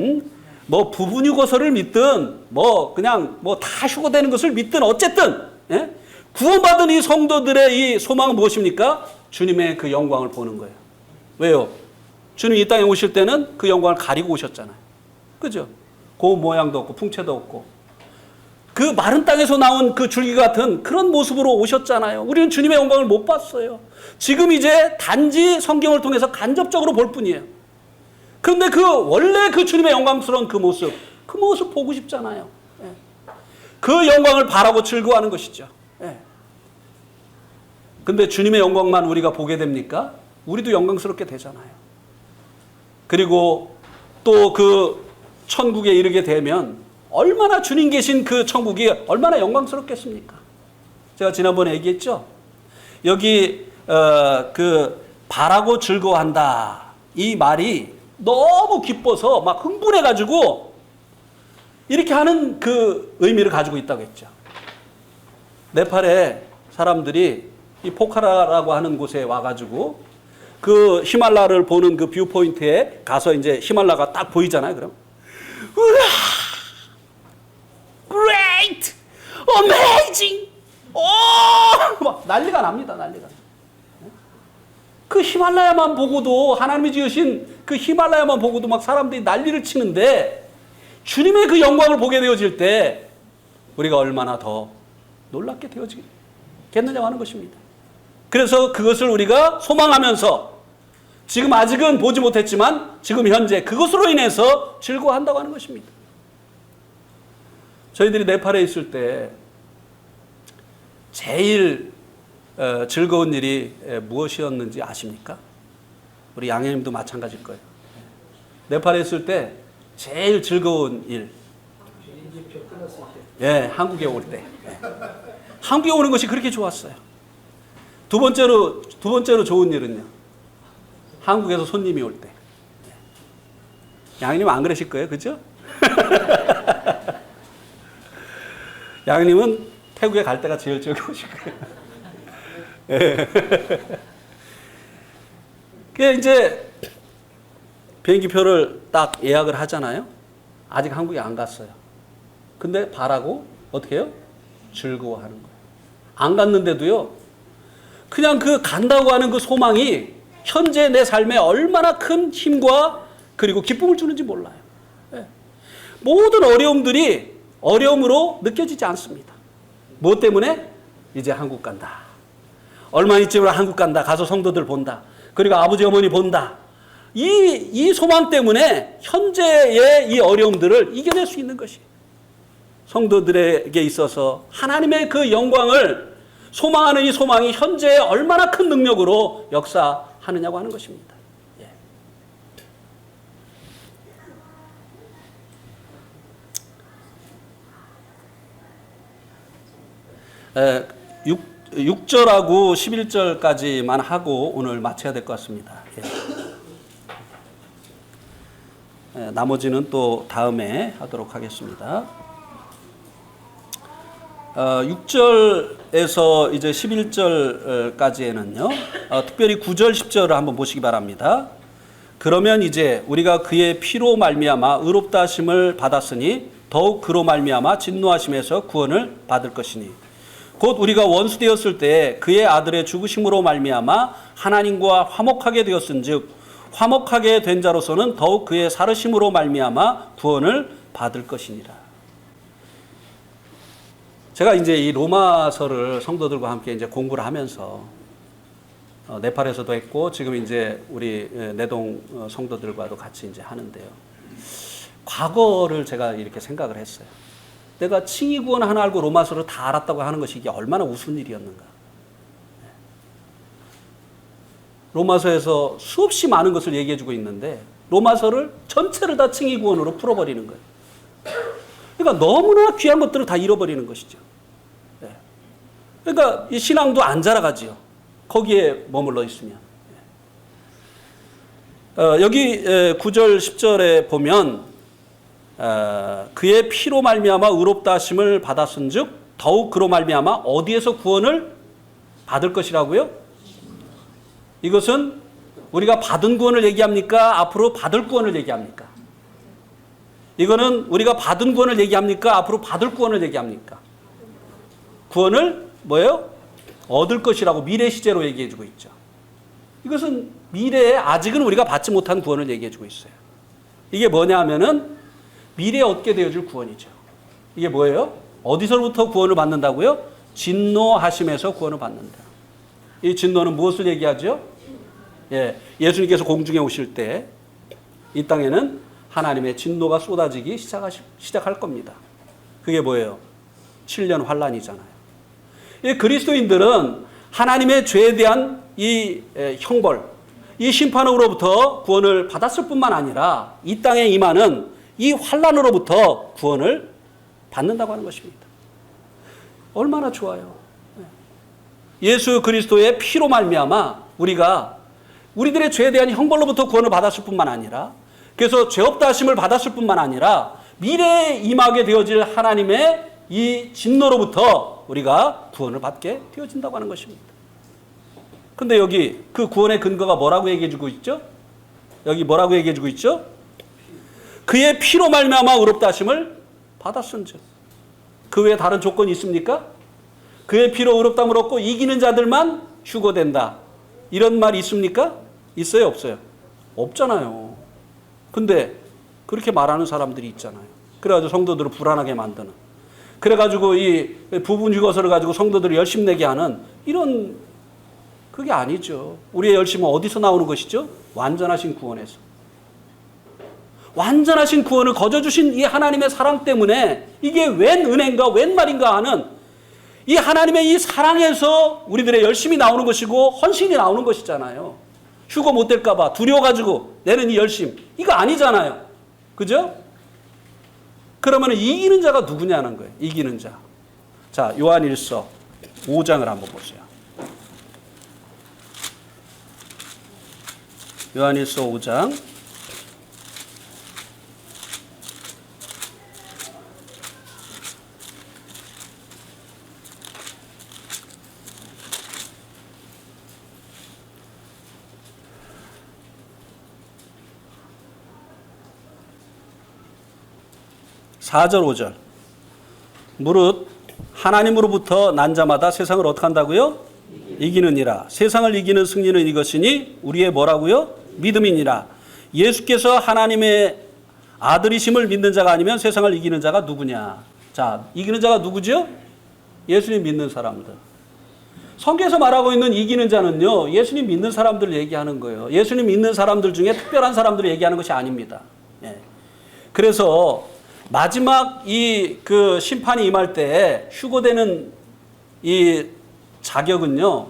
부분 휴거서를 믿든, 그냥 다 휴거되는 것을 믿든, 어쨌든, 예? 구원받은 이 성도들의 이 소망은 무엇입니까? 주님의 그 영광을 보는 거예요. 왜요? 주님이 이 땅에 오실 때는 그 영광을 가리고 오셨잖아요. 그죠? 고운 모양도 없고, 풍채도 없고. 그 마른 땅에서 나온 그 줄기 같은 그런 모습으로 오셨잖아요. 우리는 주님의 영광을 못 봤어요. 지금 이제 단지 성경을 통해서 간접적으로 볼 뿐이에요. 그런데 원래 그 주님의 영광스러운 그 모습 보고 싶잖아요. 예. 그 영광을 바라고 즐거워하는 것이죠. 예. 근데 주님의 영광만 우리가 보게 됩니까? 우리도 영광스럽게 되잖아요. 그리고 또 그 천국에 이르게 되면 얼마나 주님 계신 그 천국이 얼마나 영광스럽겠습니까? 제가 지난번에 얘기했죠. 여기 그 바라고 즐거워한다, 이 말이 너무 기뻐서 막 흥분해가지고 이렇게 하는 그 의미를 가지고 있다고 했죠. 네팔에 사람들이 이 포카라라고 하는 곳에 와가지고 그 히말라야를 보는 그 뷰 포인트에 가서 이제 히말라야가 딱 보이잖아요. 그럼 우와, great, amazing, 막 난리가 납니다. 난리가. 그 히말라야만 보고도, 하나님이 지으신 그 히말라야만 보고도 막 사람들이 난리를 치는데, 주님의 그 영광을 보게 되어질 때 우리가 얼마나 더 놀랍게 되어지겠느냐고 하는 것입니다. 그래서 그것을 우리가 소망하면서, 지금 아직은 보지 못했지만 지금 현재 그것으로 인해서 즐거워한다고 하는 것입니다. 저희들이 네팔에 있을 때 제일 즐거운 일이 무엇이었는지 아십니까? 우리 양해님도 마찬가지일 거예요. 네팔에 있을 때 제일 즐거운 일. 예, 한국에 올 때. 예. 한국에 오는 것이 그렇게 좋았어요. 두 번째로 좋은 일은요, 한국에서 손님이 올 때. 양해님 안 그러실 거예요, 그죠? 양님은 태국에 갈 때가 제일 즐거우실 거예요. 예. 그 이제 비행기표를 딱 예약을 하잖아요. 아직 한국에 안 갔어요. 근데 바라고 어떻게 해요? 즐거워하는 거예요. 안 갔는데도요, 그냥 그 간다고 하는 그 소망이 현재 내 삶에 얼마나 큰 힘과 그리고 기쁨을 주는지 몰라요. 예. 모든 어려움들이 어려움으로 느껴지지 않습니다. 무엇 때문에? 이제 한국 간다. 얼마 있지만 한국 간다. 가서 성도들 본다. 그리고 아버지 어머니 본다. 이 소망 때문에 현재의 이 어려움들을 이겨낼 수 있는 것이 성도들에게 있어서 하나님의 그 영광을 소망하는 이 소망이 현재에 얼마나 큰 능력으로 역사하느냐고 하는 것입니다. 예. 6절하고 11절까지만 하고 오늘 마쳐야 될 것 같습니다. 나머지는 또 다음에 하도록 하겠습니다. 6절에서 이제 11절까지에는요, 특별히 9절, 10절을 한번 보시기 바랍니다. 그러면 이제 우리가 그의 피로 말미암아 의롭다 하심을 받았으니 더욱 그로 말미암아 진노하심에서 구원을 받을 것이니 곧 우리가 원수 되었을 때 그의 아들의 죽으심으로 말미암아 하나님과 화목하게 되었은즉 화목하게 된 자로서는 더욱 그의 살으심으로 말미암아 구원을 받을 것이니라. 제가 이제 이 로마서를 성도들과 함께 이제 공부를 하면서 네팔에서도 했고 지금 이제 우리 내동 성도들과도 같이 이제 하는데요. 과거를 제가 이렇게 생각을 했어요. 내가 칭의 구원 하나 알고 로마서를 다 알았다고 하는 것이 이게 얼마나 우스운 일이었는가. 로마서에서 수없이 많은 것을 얘기해 주고 있는데 로마서를 전체를 다 칭의 구원으로 풀어버리는 거예요. 그러니까 너무나 귀한 것들을 다 잃어버리는 것이죠. 그러니까 이 신앙도 안 자라가지요. 거기에 머물러 있으면. 여기 9절 10절에 보면 그의 피로 말미암아 의롭다 하심을 받았은즉 더욱 그로 말미암아 어디에서 구원을 받을 것이라고요? 이것은 우리가 받은 구원을 얘기합니까? 앞으로 받을 구원을 얘기합니까? 이거는 우리가 받은 구원을 얘기합니까? 앞으로 받을 구원을 얘기합니까? 구원을 뭐예요? 얻을 것이라고 미래 시제로 얘기해주고 있죠. 이것은 미래에 아직은 우리가 받지 못한 구원을 얘기해주고 있어요. 이게 뭐냐 하면은 미래에 얻게 되어줄 구원이죠. 이게 뭐예요? 어디서부터 구원을 받는다고요? 진노하심에서 구원을 받는다. 이 진노는 무엇을 얘기하죠? 예수님께서 공중에 오실 때 이 땅에는 하나님의 진노가 쏟아지기 시작할 겁니다. 그게 뭐예요? 7년 환란이잖아요. 이 그리스도인들은 하나님의 죄에 대한 이 형벌, 이 심판으로부터 구원을 받았을 뿐만 아니라 이 땅에 임하는 이 환란으로부터 구원을 받는다고 하는 것입니다. 얼마나 좋아요. 예수 그리스도의 피로 말미암아 우리가 우리들의 죄에 대한 형벌로부터 구원을 받았을 뿐만 아니라 그래서 죄 없다 하심을 받았을 뿐만 아니라 미래에 임하게 되어질 하나님의 이 진노로부터 우리가 구원을 받게 되어진다고 하는 것입니다. 근데 여기 그 구원의 근거가 뭐라고 얘기해주고 있죠? 여기 뭐라고 얘기해주고 있죠? 그의 피로 말미암아 의롭다 하심을 받았은즉. 그 외에 다른 조건이 있습니까? 그의 피로 의롭다함을 얻고 이기는 자들만 휴거된다. 이런 말이 있습니까? 있어요, 없어요? 없잖아요. 근데 그렇게 말하는 사람들이 있잖아요. 그래가지고 성도들을 불안하게 만드는. 그래가지고 이 부분 휴거서를 가지고 성도들을 열심내게 하는 이런 그게 아니죠. 우리의 열심은 어디서 나오는 것이죠? 완전하신 구원에서. 완전하신 구원을 거저주신 이 하나님의 사랑 때문에 이게 웬 은혜인가 웬 말인가 하는 이 하나님의 이 사랑에서 우리들의 열심이 나오는 것이고 헌신이 나오는 것이잖아요. 휴거 못 될까 봐 두려워가지고 내는 이 열심. 이거 아니잖아요. 그죠? 그러면 이기는 자가 누구냐는 거예요. 이기는 자. 자, 요한일서 5장을 한번 보세요. 요한일서 5장 4절 5절 무릇 하나님으로부터 난 자마다 세상을 어떻게 한다고요? 이기느니라. 세상을 이기는 승리는 이것이니 우리의 뭐라고요? 믿음이니라. 예수께서 하나님의 아들이심을 믿는 자가 아니면 세상을 이기는 자가 누구냐? 자, 이기는 자가 누구죠? 예수님 믿는 사람들. 성경에서 말하고 있는 이기는 자는요, 예수님 믿는 사람들을 얘기하는 거예요. 예수님 믿는 사람들 중에 특별한 사람들을 얘기하는 것이 아닙니다. 예. 그래서 마지막 그 심판이 임할 때 휴거되는 이 자격은요,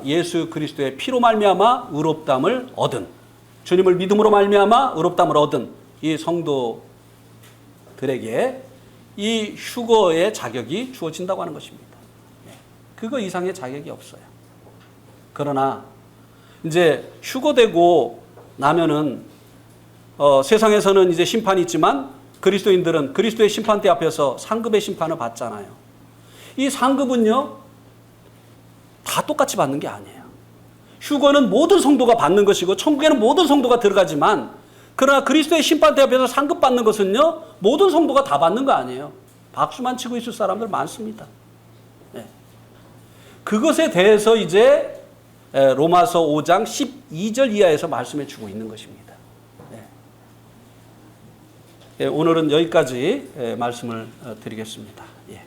예수 그리스도의 피로 말미암아 의롭다함을 얻은, 주님을 믿음으로 말미암아 의롭다함을 얻은 이 성도들에게 이 휴거의 자격이 주어진다고 하는 것입니다. 그거 이상의 자격이 없어요. 그러나 이제 휴거되고 나면은 세상에서는 이제 심판이 있지만 그리스도인들은 그리스도의 심판대 앞에서 상급의 심판을 받잖아요. 이 상급은요, 다 똑같이 받는 게 아니에요. 휴거는 모든 성도가 받는 것이고 천국에는 모든 성도가 들어가지만, 그러나 그리스도의 심판대 앞에서 상급 받는 것은요, 모든 성도가 다 받는 거 아니에요. 박수만 치고 있을 사람들 많습니다. 네. 그것에 대해서 이제 로마서 5장 12절 이하에서 말씀해 주고 있는 것입니다. 네. 오늘은 여기까지 말씀을 드리겠습니다. 예.